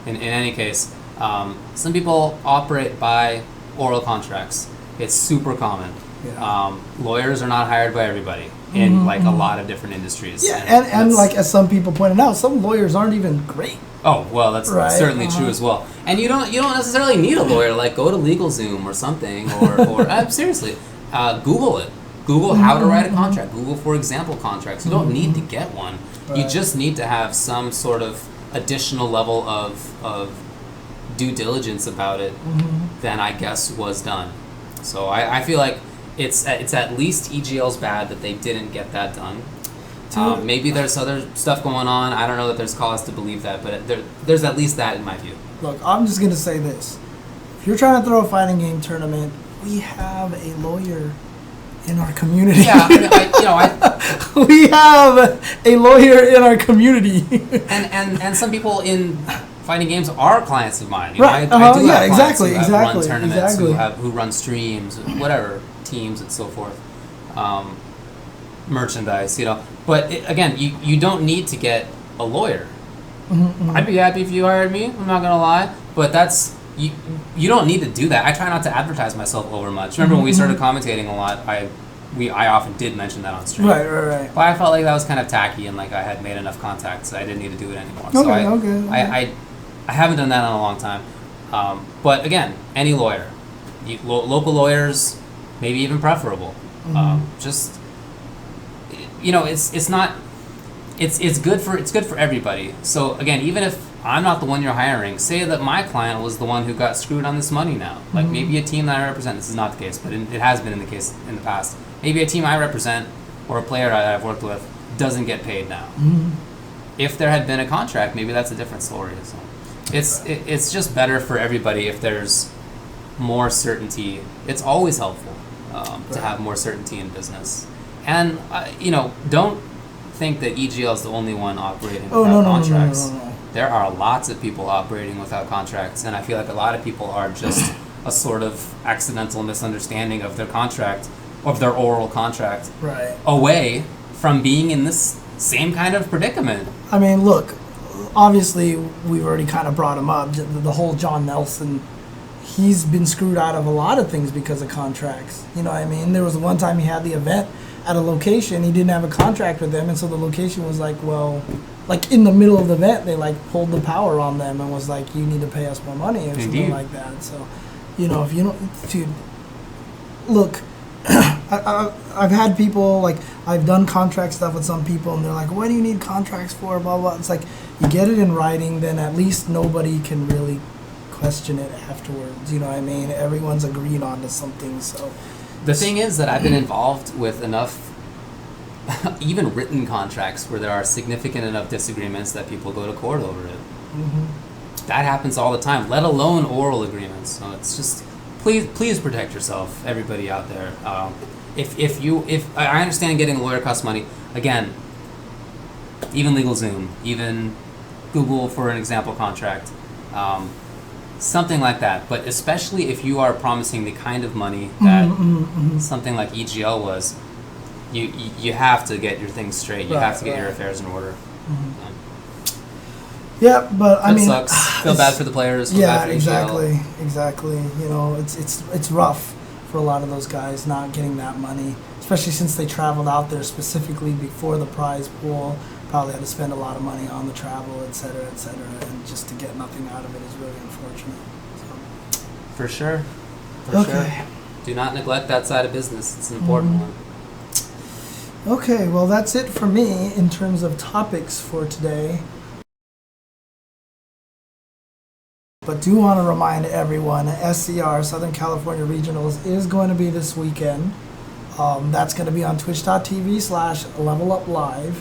in any case, some people operate by oral contracts. It's super common. Yeah. Lawyers are not hired by everybody in like a lot of different industries. Yeah, and like as some people pointed out, some lawyers aren't even great. Oh, well, that's certainly true as well. And you don't necessarily need a lawyer. Like, go to LegalZoom or something, or seriously, Google it. Google how to write a contract. Google for example contracts. You don't need to get one. Right. You just need to have some sort of additional level of due diligence about it than I guess was done. So I feel like it's at least EGL's bad that they didn't get that done. Maybe there's other stuff going on. I don't know that there's cause to believe that, but there's at least that in my view. Look, I'm just going to say this. If you're trying to throw a fighting game tournament, we have a lawyer in our community. Yeah, we have a lawyer in our community. and some people in fighting games are clients of mine. Right. I do have clients who run tournaments, who run streams, whatever, teams and so forth. Merchandise, But again, you don't need to get a lawyer. I'd be happy if you hired me. I'm not gonna lie, but that's you don't need to do that. I try not to advertise myself over much. Remember when we started commentating a lot? I often did mention that on stream. Right. But I felt like that was kind of tacky, and like I had made enough contacts that I didn't need to do it anymore. So I haven't done that in a long time. But again, any lawyer, local lawyers, maybe even preferable. It's good for everybody. So again, even if I'm not the one you're hiring, say that my client was the one who got screwed on this money now. Like maybe a team that I represent, this is not the case, but it has been in the case in the past. Maybe a team I represent or a player I've worked with doesn't get paid now. If there had been a contract, maybe that's a different story. So it's just better for everybody if there's more certainty. It's always helpful to have more certainty in business. And, don't think that EGL is the only one operating without contracts. No. There are lots of people operating without contracts, and I feel like a lot of people are just a sort of accidental misunderstanding of their contract, of their oral contract, away from being in this same kind of predicament. I mean, look, obviously, we've already kind of brought him up. The whole John Nelson, he's been screwed out of a lot of things because of contracts. You know what I mean? There was one time he had the event at a location, he didn't have a contract with them, and so the location was like, well, like in the middle of the event, they like pulled the power on them and was like, you need to pay us more money or something like that. So, if you don't, dude, look, I've had people, like, I've done contract stuff with some people, and they're like, what do you need contracts for, blah, blah. It's like, you get it in writing, then at least nobody can really question it afterwards. You know what I mean? Everyone's agreed on to something, so. The thing is that I've been involved with enough, even written contracts, where there are significant enough disagreements that people go to court over it. That happens all the time, let alone oral agreements. So it's just, please protect yourself, everybody out there. If I understand getting a lawyer costs money. Again, even LegalZoom, even Google for an example contract. Something like that, but especially if you are promising the kind of money that something like EGL was, you have to get your things straight. You have to get your affairs in order. Yeah, but I mean, sucks. Feel bad for the players. Feel bad for exactly. It's rough for a lot of those guys not getting that money, especially since they traveled out there specifically before the prize pool. Probably had to spend a lot of money on the travel, et cetera, and just to get nothing out of it is really unfortunate. So. For sure. Sure. Do not neglect that side of business. It's an important one. Okay, well, that's it for me in terms of topics for today. But do want to remind everyone, SCR, Southern California Regionals, is going to be this weekend. That's going to be on twitch.tv/leveluplive.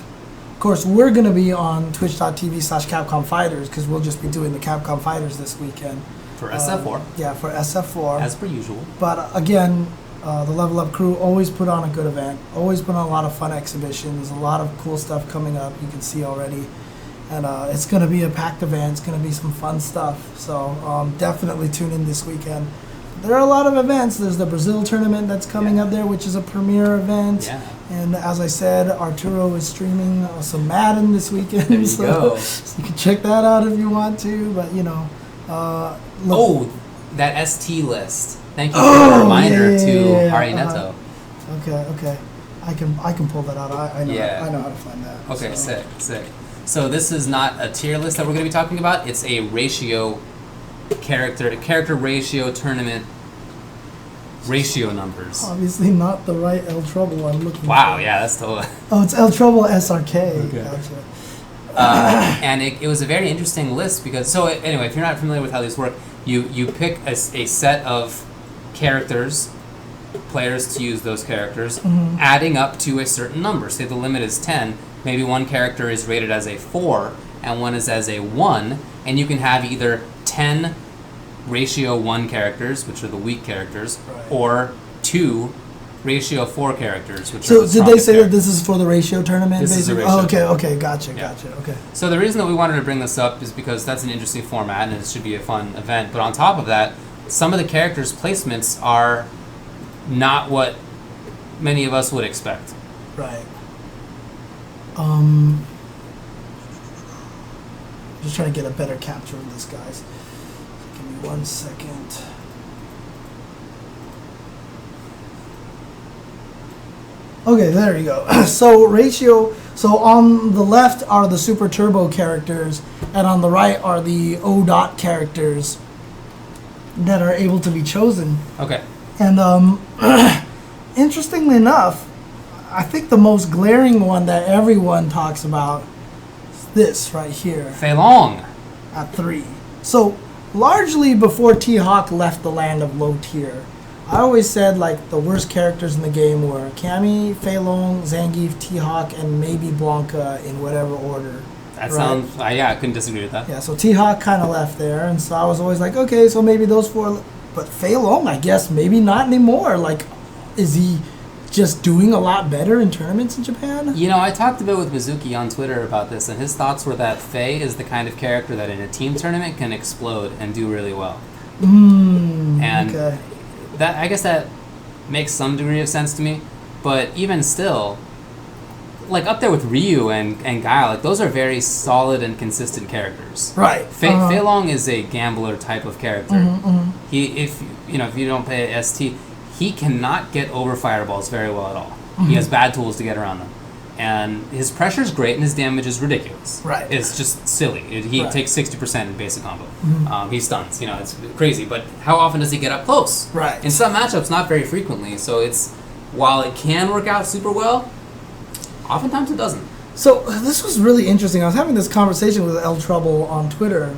Of course, we're going to be on twitch.tv/Capcom Fighters because we'll just be doing the Capcom Fighters this weekend. For SF4. Yeah, for SF4. As per usual. But again, the Level Up crew always put on a good event, always put on a lot of fun exhibitions, a lot of cool stuff coming up you can see already. And it's going to be a packed event. It's going to be some fun stuff. So definitely tune in this weekend. There are a lot of events. There's the Brazil tournament that's coming up there, which is a premier event. Yeah. And as I said, Arturo is streaming some Madden this weekend. There you go. So you can check that out if you want to. But, that ST list. Thank you for the reminder to Ari Neto. Okay. I can pull that out. I know how to find that. Okay, sick. So this is not a tier list that we're going to be talking about. It's a ratio character ratio tournament ratio numbers. Obviously not the right El Trouble I'm looking for. Wow, yeah, that's totally... Oh, it's El Trouble SRK. Okay. Gotcha. And it was a very interesting list because... So anyway, if you're not familiar with how these work, you pick a set of characters, players to use those characters, adding up to a certain number. Say the limit is 10. Maybe one character is rated as a 4 and one is as a 1, and you can have either 10 ratio 1 characters, which are the weak characters, or 2 ratio 4 characters, which are the So did they say that this is for the ratio tournament? This basically? is a ratio okay, gotcha, okay. So the reason that we wanted to bring this up is because that's an interesting format and it should be a fun event. But on top of that, some of the characters' placements are not what many of us would expect. Right. Just trying to get a better capture of this, guys. Give me 1 second. Okay, there you go. So on the left are the Super Turbo characters, and on the right are the O. characters that are able to be chosen. Okay. And interestingly enough, I think the most glaring one that everyone talks about is this right here. Fei Long. At 3. So, largely before T-Hawk left the land of low tier, I always said like the worst characters in the game were Cammy, Fei Long, Zangief, T-Hawk, and maybe Blanca in whatever order. That sounds... yeah, I couldn't disagree with that. Yeah, so T-Hawk kind of left there, and so I was always like, okay, so maybe those 4... But Fei Long, I guess, maybe not anymore. Like, is he just doing a lot better in tournaments in Japan? You know, I talked a bit with Mizuki on Twitter about this, and his thoughts were that Fei is the kind of character that in a team tournament can explode and do really well. And okay. that, I guess that makes some degree of sense to me, but even still, like up there with Ryu and Guile, like those are very solid and consistent characters. Right. Fei Long is a gambler type of character. If you don't pay ST, he cannot get over fireballs very well at all. He has bad tools to get around them. And his pressure is great and his damage is ridiculous. Right. It's just silly. He takes 60% in basic combo. He stuns. It's crazy. But how often does he get up close? Right. In some matchups, not very frequently. So while it can work out super well, oftentimes it doesn't. So this was really interesting. I was having this conversation with El Trouble on Twitter.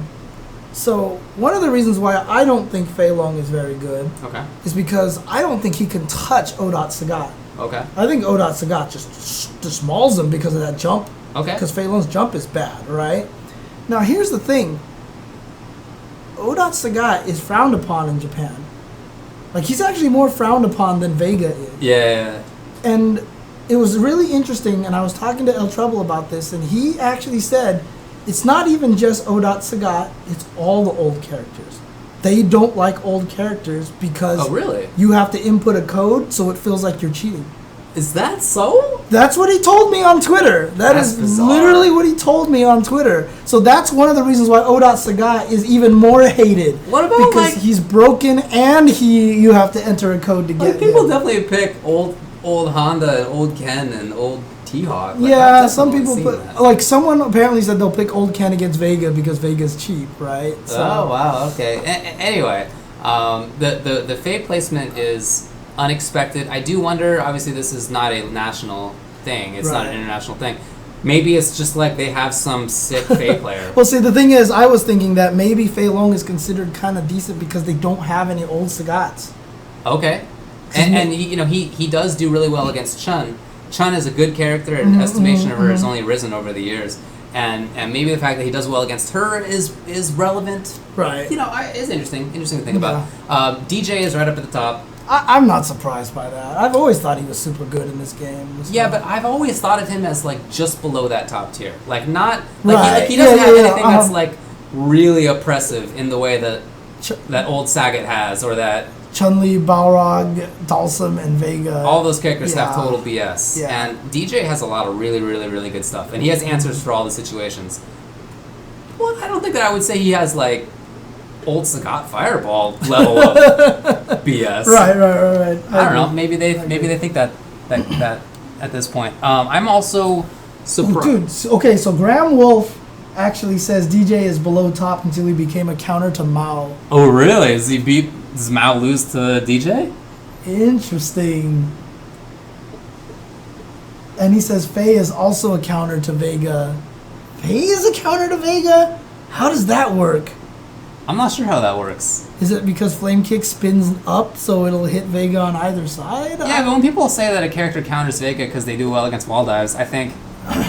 So one of the reasons why I don't think Fei Long is very good is because I don't think he can touch O. Sagat. Okay. I think O. Sagat just mauls him because of that jump. Okay. Because Fei Long's jump is bad, right? Now here's the thing. O. Sagat is frowned upon in Japan. Like he's actually more frowned upon than Vega is. Yeah. And it was really interesting, and I was talking to El Trouble about this, and he actually said it's not even just O. Sagat, it's all the old characters. They don't like old characters because you have to input a code so it feels like you're cheating. Is that so? That's what he told me on Twitter. That's bizarre. Literally what he told me on Twitter. So that's one of the reasons why O. Sagat is even more hated. What about because he's broken and you have to enter a code to get people him. Definitely pick old Honda and old Ken and old T-Hawk. Yeah, some people like someone apparently said they'll pick old Ken against Vega because Vega's cheap, right? So. Oh wow, okay. Anyway, the Fei placement is unexpected. I do wonder. Obviously, this is not a national thing. It's not an international thing. Maybe it's just like they have some sick Fei player. Well, see, the thing is, I was thinking that maybe Fei Long is considered kind of decent because they don't have any old Sagats. Okay, and he does do really well against Chun. Chun is a good character, and estimation of her has only risen over the years. And maybe the fact that he does well against her is relevant. Right. It's interesting to think about. DJ is right up at the top. I'm not surprised by that. I've always thought he was super good in this game. Yeah, but I've always thought of him as like just below that top tier. Like not right. he doesn't have anything that's like really oppressive in the way that that old Sagat has, or that Chun-Li, Balrog, Dalsum, and Vega. All those characters have total BS. Yeah. And DJ has a lot of really, really, really good stuff. And he has answers for all the situations. Well, I don't think that I would say he has, like, old Sagat Fireball level of BS. Right. I don't know. Maybe they think that at this point. I'm also surprised. Dude, okay, so Graham Wolf actually says DJ is below top until he became a counter to Mao. Oh, really? Does Mao lose to DJ? Interesting. And he says Faye is also a counter to Vega. Faye is a counter to Vega? How does that work? I'm not sure how that works. Is it because Flame Kick spins up so it'll hit Vega on either side? Yeah, but when people say that a character counters Vega because they do well against wall dives, I think,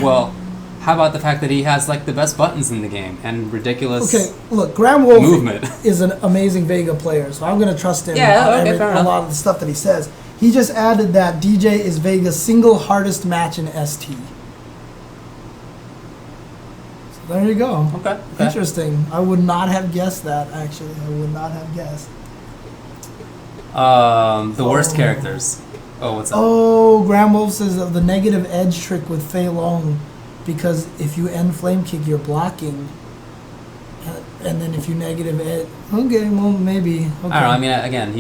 well, how about the fact that he has like the best buttons in the game and ridiculous look, Graham Wolf movement is an amazing Vega player, so I'm going to trust him on a lot of the stuff that he says. He just added that DJ is Vega's single hardest match in ST. So there you go. Okay. Interesting. I would not have guessed that, actually. I would not have guessed. The worst characters. Oh, what's up? Oh, Graham Wolf says of the negative edge trick with Fei Long. Because if you end Flame Kick, you're blocking. And then if you negative edge... Okay, well, maybe. Okay. I don't know. I mean, again,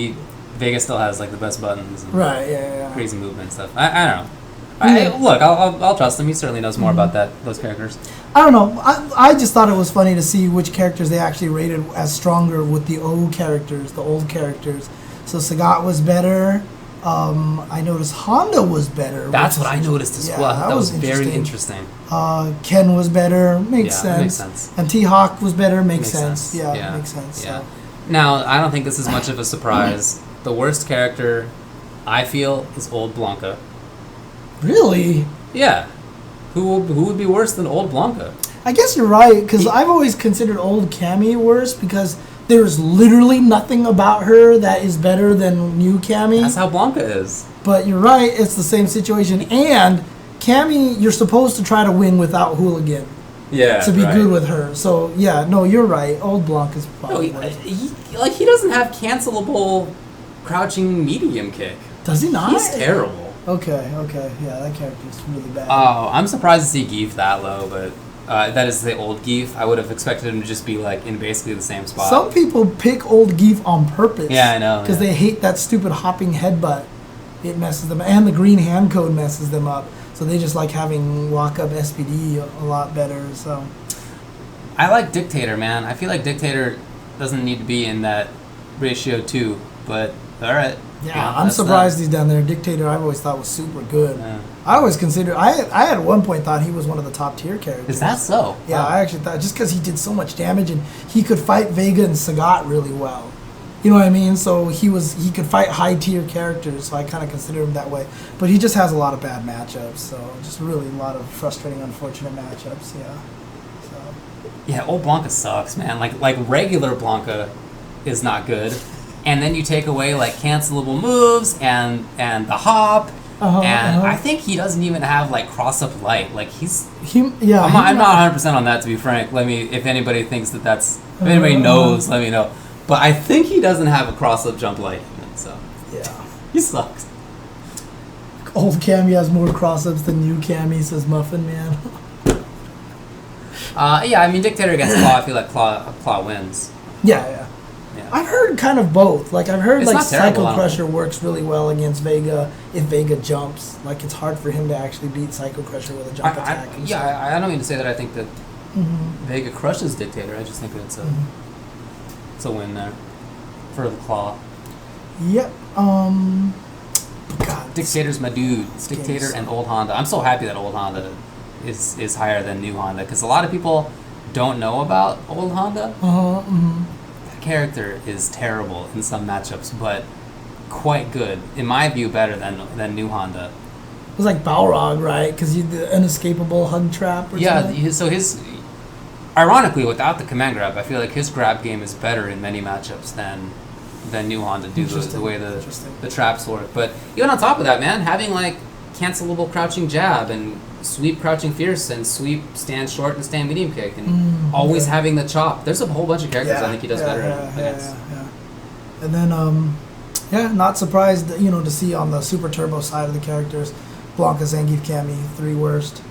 Vega still has, like, the best buttons. And crazy movement and stuff. I don't know. Look, I'll trust him. He certainly knows more about those characters. I don't know. I just thought it was funny to see which characters they actually rated as stronger with the old characters, the old characters. So Sagat was better. I noticed Honda was better. That's what I noticed as well. That was very interesting. Ken was better. Makes sense. Makes sense. And T-Hawk was better. Makes sense. Yeah, makes sense. Yeah. So. Now, I don't think this is much of a surprise. The worst character, I feel, is Old Blanca. Really? Yeah. Who would be worse than Old Blanca? I guess you're right, because I've always considered Old Cammy worse, because there's literally nothing about her that is better than new Cammy. That's how Blanca is. But you're right, it's the same situation. And Cammy, you're supposed to try to win without Hooligan. Yeah, to be good with her. So, yeah, no, you're right. Old Blanca's probably worse. He doesn't have cancelable crouching medium kick. Does he not? He's terrible. Okay. Yeah, that character's really bad. Oh, I'm surprised to see Geef that low, but that is the old Geef. I would have expected him to just be like in basically the same spot. Some people pick old Geef on purpose. Yeah, I know. Because they hate that stupid hopping headbutt. It messes them up. And the green hand code messes them up. So they just like having walk-up SPD a lot better. So I like Dictator, man. I feel like Dictator doesn't need to be in that ratio 2, but all right. Yeah, I'm surprised he's down there. Dictator, I've always thought was super good. Yeah. I always considered. I at one point thought he was one of the top tier characters. Is that so? Yeah, wow. I actually thought just because he did so much damage and he could fight Vega and Sagat really well. You know what I mean? So he could fight high tier characters. So I kind of consider him that way. But he just has a lot of bad matchups. So just really a lot of frustrating, unfortunate matchups. Yeah. So. Yeah, old Blanca sucks, man. Like regular Blanca is not good. And then you take away like cancelable moves and the hop, I think he doesn't even have like cross up light. Like I'm not 100% on that, to be frank. If anybody thinks if anybody knows, let me know. But I think he doesn't have a cross up jump light. So yeah, he sucks. Old Cammy has more cross ups than new Cammy, says Muffin Man. Yeah, I mean Dictator against Claw, I feel like Claw wins. Yeah. I've heard kind of both. Like I've heard like terrible, Psycho Crusher works really well against Vega if Vega jumps. Like it's hard for him to actually beat Psycho Crusher with a jump attack. I don't mean to say that I think that Vega crushes Dictator. I just think that it's a win there for the Claw. Yep. God, Dictator's my dude. It's Dictator and Old Honda. I'm so happy that Old Honda is higher than New Honda because a lot of people don't know about Old Honda. Character is terrible in some matchups, but quite good, in my view, better than New Honda. It was like Balrog, right? Because you the unescapable hug trap. So his, ironically, without the command grab, I feel like his grab game is better in many matchups than Newhan to do the way the Interesting. traps work. But even on top of that, man, having like cancelable crouching jab and sweep crouching fierce and sweep stand short and stand medium kick and always having the chop. There's a whole bunch of characters I think he does better against. And then not surprised to see on the Super Turbo side of the characters, Blanca, Zangief, Cammy, 3 worst.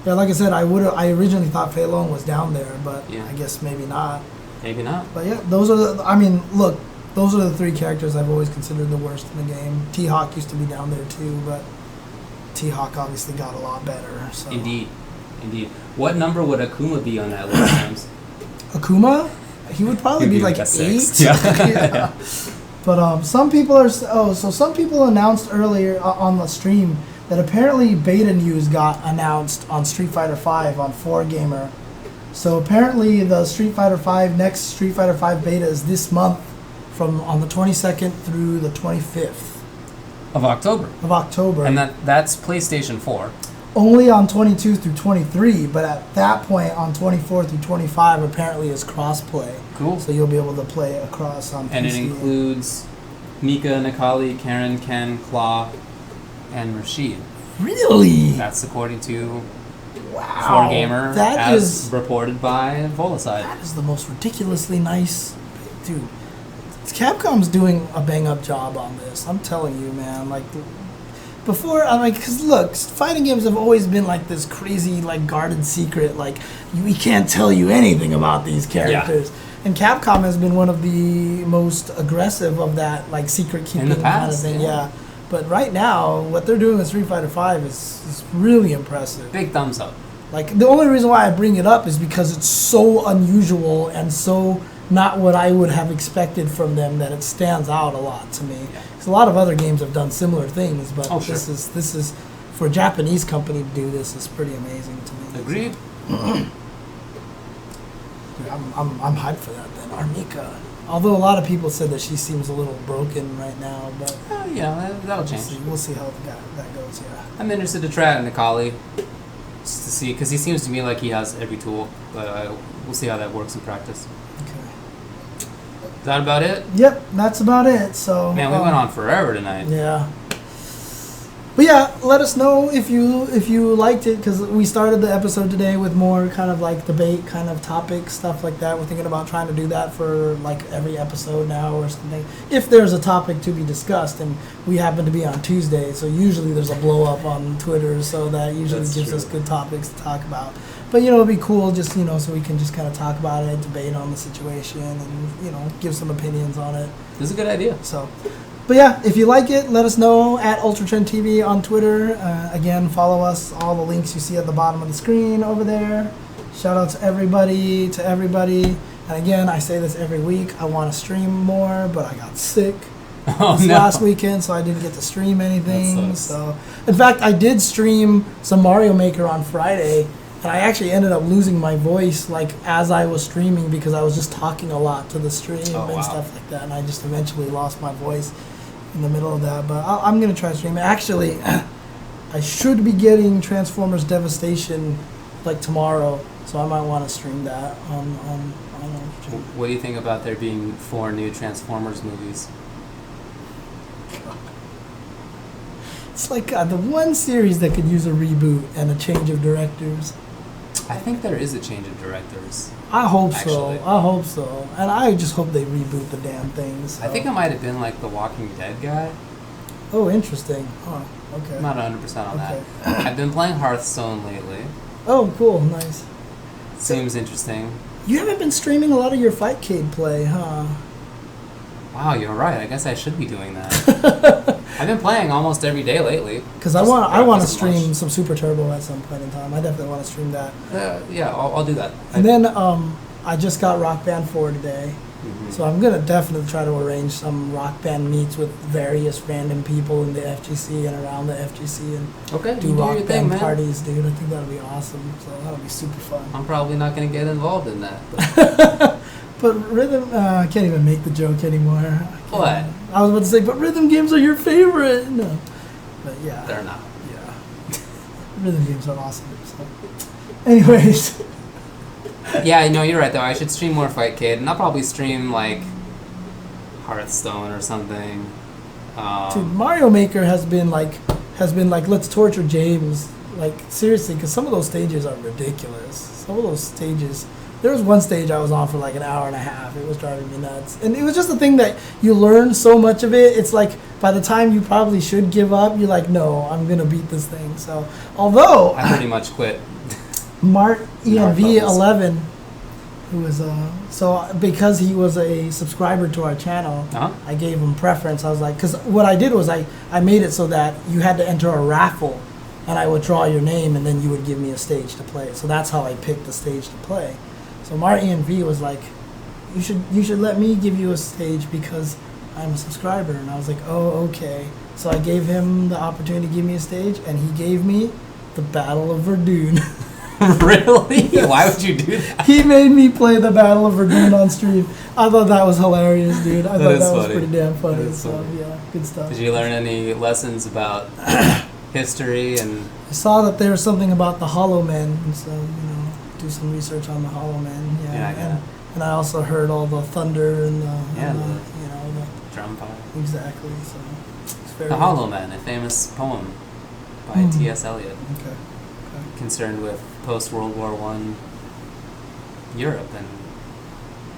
Yeah, like I said, I originally thought Fei Long was down there, but I guess maybe not. Maybe not. But yeah, those are those are the 3 characters I've always considered the worst in the game. T-Hawk used to be down there too, but T-Hawk obviously got a lot better. So. Indeed. What number would Akuma be on that list, James? Akuma? He would probably be like 8. 6. Yeah. But some people announced earlier on the stream that apparently beta news got announced on Street Fighter V on 4Gamer. So apparently the next Street Fighter V beta is this month on the 22nd through the 25th. Of October. And that's PlayStation 4. Only on 22 through 23, but at that point on 24 through 25 apparently is crossplay. Cool. So you'll be able to play across on PC. And it includes Mika, Nikali, Karen, Ken, Claw, and Rashid. Really? That's according to 4Gamer, as reported by Volaside. That is the most ridiculously nice... Dude, Capcom's doing a bang-up job on this. I'm telling you, man. Like... Before, because look, fighting games have always been like this crazy, like guarded secret. Like we can't tell you anything about these characters. Yeah. And Capcom has been one of the most aggressive of that, like secret keeping kind of thing. Yeah. But right now, what they're doing with Street Fighter V is really impressive. Big thumbs up. Like the only reason why I bring it up is because it's so unusual and so not what I would have expected from them that it stands out a lot to me. Yeah. Because a lot of other games have done similar things, but this is for a Japanese company to do this is pretty amazing to me. Agreed. So. I'm hyped for that then. Armika. Although a lot of people said that she seems a little broken right now, but that'll change. We'll see how that goes. Yeah. I'm interested to try out Nikali just to see, because he seems to me like he has every tool, but we'll see how that works in practice. Is that about it? Yep, that's about it. So man, we went on forever tonight. Yeah. But yeah, let us know if you liked it, because we started the episode today with more kind of like debate kind of topic stuff like that. We're thinking about trying to do that for like every episode now or something. If there's a topic to be discussed, and we happen to be on Tuesday, so usually there's a blow up on Twitter, so that usually gives us good topics to talk about. But it'd be cool just so we can just kind of talk about it, debate on the situation, and give some opinions on it. This is a good idea. So. But yeah, if you like it, let us know at UltraChenTV on Twitter. Again, follow us. All the links you see at the bottom of the screen over there. Shout out to everybody. And again, I say this every week. I want to stream more, but I got sick last weekend, so I didn't get to stream anything. So, in fact, I did stream some Mario Maker on Friday, and I actually ended up losing my voice as I was streaming because I was just talking a lot to the stream stuff like that, and I just eventually lost my voice in the middle of that. But I'm going to try to stream it. Actually, I should be getting Transformers Devastation tomorrow, so I might want to stream that on What do you think about there being 4 new Transformers movies? It's like the one series that could use a reboot and a change of directors. I think there is a change of directors. I hope so. And I just hope they reboot the damn things. So. I think it might have been the Walking Dead guy. Oh, interesting. Huh, okay. I'm not 100% on that. I've been playing Hearthstone lately. Oh, cool. Nice. Seems interesting. You haven't been streaming a lot of your Fightcade play, huh? Wow, you're right. I guess I should be doing that. I've been playing almost every day lately. Because I want to stream some Super Turbo at some point in time. I definitely want to stream that. Yeah, I'll do that. And then I just got Rock Band 4 today. Mm-hmm. So I'm going to definitely try to arrange some Rock Band meets with various random people in the FGC and around the FGC and do Rock Band parties, dude. I think that'll be awesome. So that'll be super fun. I'm probably not going to get involved in that. But rhythm, I can't even make the joke anymore. What? I was about to say, but rhythm games are your favorite. No. But yeah. They're not. Yeah. Rhythm games are awesome. So. Anyways. Yeah, no, you're right, though. I should stream more Fightcade, and I'll probably stream, Hearthstone or something. Dude, Mario Maker has been like let's torture James, like seriously, because some of those stages are ridiculous. Some of those stages. There was one stage I was on for like an hour and a half. It was driving me nuts. And it was just the thing that you learn so much of it. It's like by the time you probably should give up, you're like, no, I'm going to beat this thing. So, although... I pretty much quit. Mart ENV11, who was... so, because he was a subscriber to our channel, I gave him preference. I was like... Because what I did was I made it so that you had to enter a raffle. And I would draw your name, and then you would give me a stage to play. So that's how I picked the stage to play. So Martin V was like, you should let me give you a stage because I'm a subscriber. And I was like, oh, okay. So I gave him the opportunity to give me a stage, and he gave me the Battle of Verdun. Really? Why would you do that? He made me play the Battle of Verdun on stream. I thought that was hilarious, dude. I thought that was pretty damn funny. So yeah, good stuff. Did you learn any lessons about history and? I saw that there was something about the Hollow Men, and so do some research on the Hollow Men. Yeah. And I also heard all the thunder and the drum fire. Exactly. So it's very The Hollow Men, a famous poem by T.S. Eliot. Okay. Concerned with post-World War I Europe and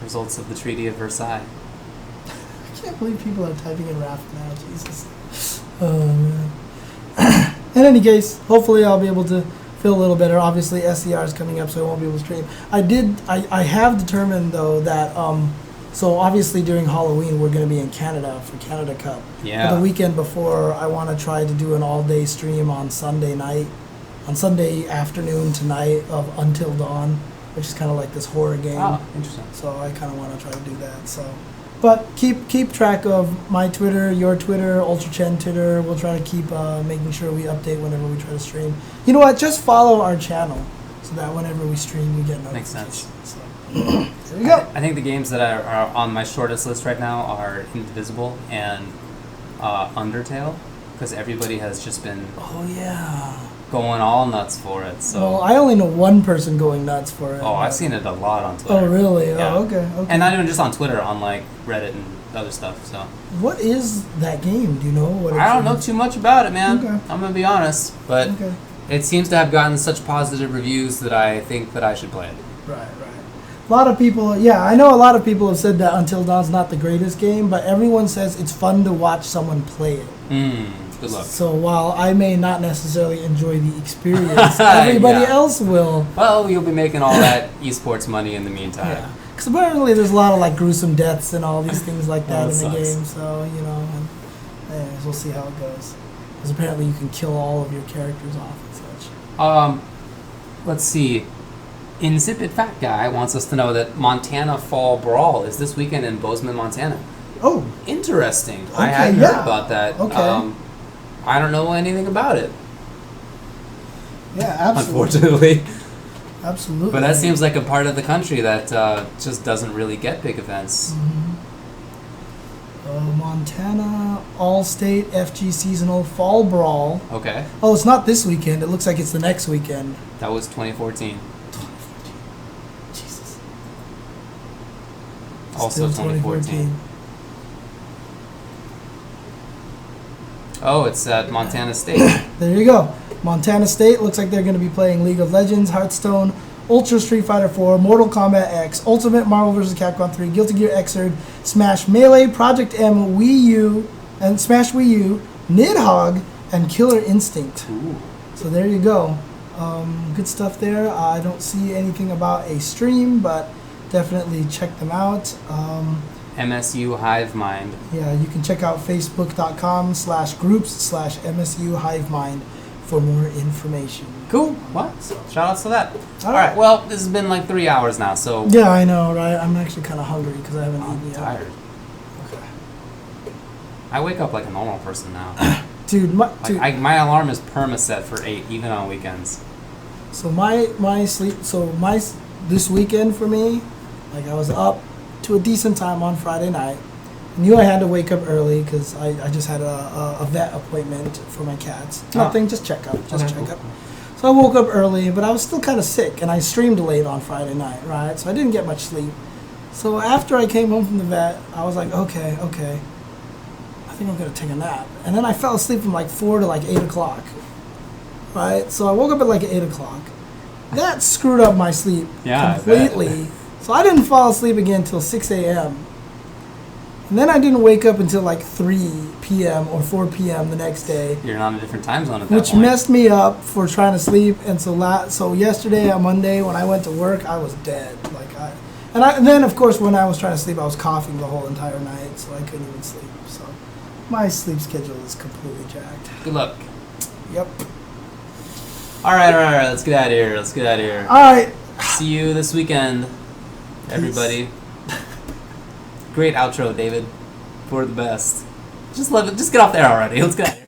results of the Treaty of Versailles. I can't believe people are typing in rap now. Jesus. Oh man. In any case, hopefully I'll be able to feel a little better. Obviously, SCR is coming up, so I won't be able to stream. I have determined, though, that, so obviously during Halloween, we're going to be in Canada for Canada Cup. Yeah. But the weekend before, I want to try to do an all-day stream on Sunday night, on Sunday afternoon to night of Until Dawn, which is kind of like this horror game. Oh, interesting. So I kind of want to try to do that, so... But keep track of my Twitter, your Twitter, UltraChen Twitter. We'll try to keep making sure we update whenever we try to stream. You know what? Just follow our channel so that whenever we stream, you get notifications. Makes sense. So, there you go. I think the games that are on my shortest list right now are Indivisible and Undertale, because everybody has just been going all nuts for it. So. Well, I only know one person going nuts for it. Oh, I've seen it a lot on Twitter. Oh, really? Yeah. Oh, okay. And not even just on Twitter, on like Reddit and other stuff. So. What is that game? Do you know what? I don't know too much about it, man. Okay. I'm gonna be honest, but it seems to have gotten such positive reviews that I think that I should play it. Right. A lot of people, I know a lot of people have said that Until Dawn's not the greatest game, but everyone says it's fun to watch someone play it. Good luck. So while I may not necessarily enjoy the experience, everybody else will. Well, you'll be making all that esports money in the meantime. Yeah. Because apparently there's a lot of like gruesome deaths and all these things like that in the sucks. game. So, and anyways, we'll see how it goes. Because apparently you can kill all of your characters off and such. Let's see. Insipid Fat Guy wants us to know that Montana Fall Brawl is this weekend in Bozeman, Montana. Oh. Interesting. Okay, I hadn't heard about that. Okay. I don't know anything about it. Yeah, absolutely. Unfortunately. Absolutely. But that seems like a part of the country that just doesn't really get big events. Montana All-State FG Seasonal Fall Brawl. Okay. Oh, it's not this weekend. It looks like it's the next weekend. That was 2014. Jesus. Also 2014. Oh, it's at Montana State. There you go. Montana State looks like they're going to be playing League of Legends, Hearthstone, Ultra Street Fighter 4, Mortal Kombat X, Ultimate Marvel vs. Capcom 3, Guilty Gear Xrd, Smash Melee, Project M, Wii U, and Smash Wii U, Nidhogg, and Killer Instinct. Ooh. So there you go. Good stuff there. I don't see anything about a stream, but definitely check them out. MSU Hive Mind. Yeah, you can check out facebook.com/groups/MSU Hive Mind for more information. Cool. Well, shout outs to that. All right. Well, this has been like 3 hours now, so. Yeah, I know, right? I'm actually kind of hungry because I haven't eaten yet. I'm tired. Okay. I wake up like a normal person now. Dude, my alarm is perma-set for 8, even on weekends. So my sleep. This weekend for me, like I was up to a decent time on Friday night. I knew I had to wake up early because I just had a vet appointment for my cats. Nothing, just check up. So I woke up early, but I was still kind of sick, and I streamed late on Friday night, right? So I didn't get much sleep. So after I came home from the vet, I was like, okay. I think I'm going to take a nap. And then I fell asleep from like 4 to like 8 o'clock. Right? So I woke up at like 8 o'clock. That screwed up my sleep completely. So I didn't fall asleep again until 6 a.m. And then I didn't wake up until like 3 p.m. or 4 p.m. the next day. You're on a different time zone at that which point. messed me up for trying to sleep. And so yesterday on Monday when I went to work, I was dead. And then of course when I was trying to sleep, I was coughing the whole entire night, so I couldn't even sleep. So my sleep schedule is completely jacked. Good luck. Yep. All right. Let's get out of here. All right. See you this weekend, everybody. Great outro, David. For the best. Just love it. Just get off there already. Let's get out of here.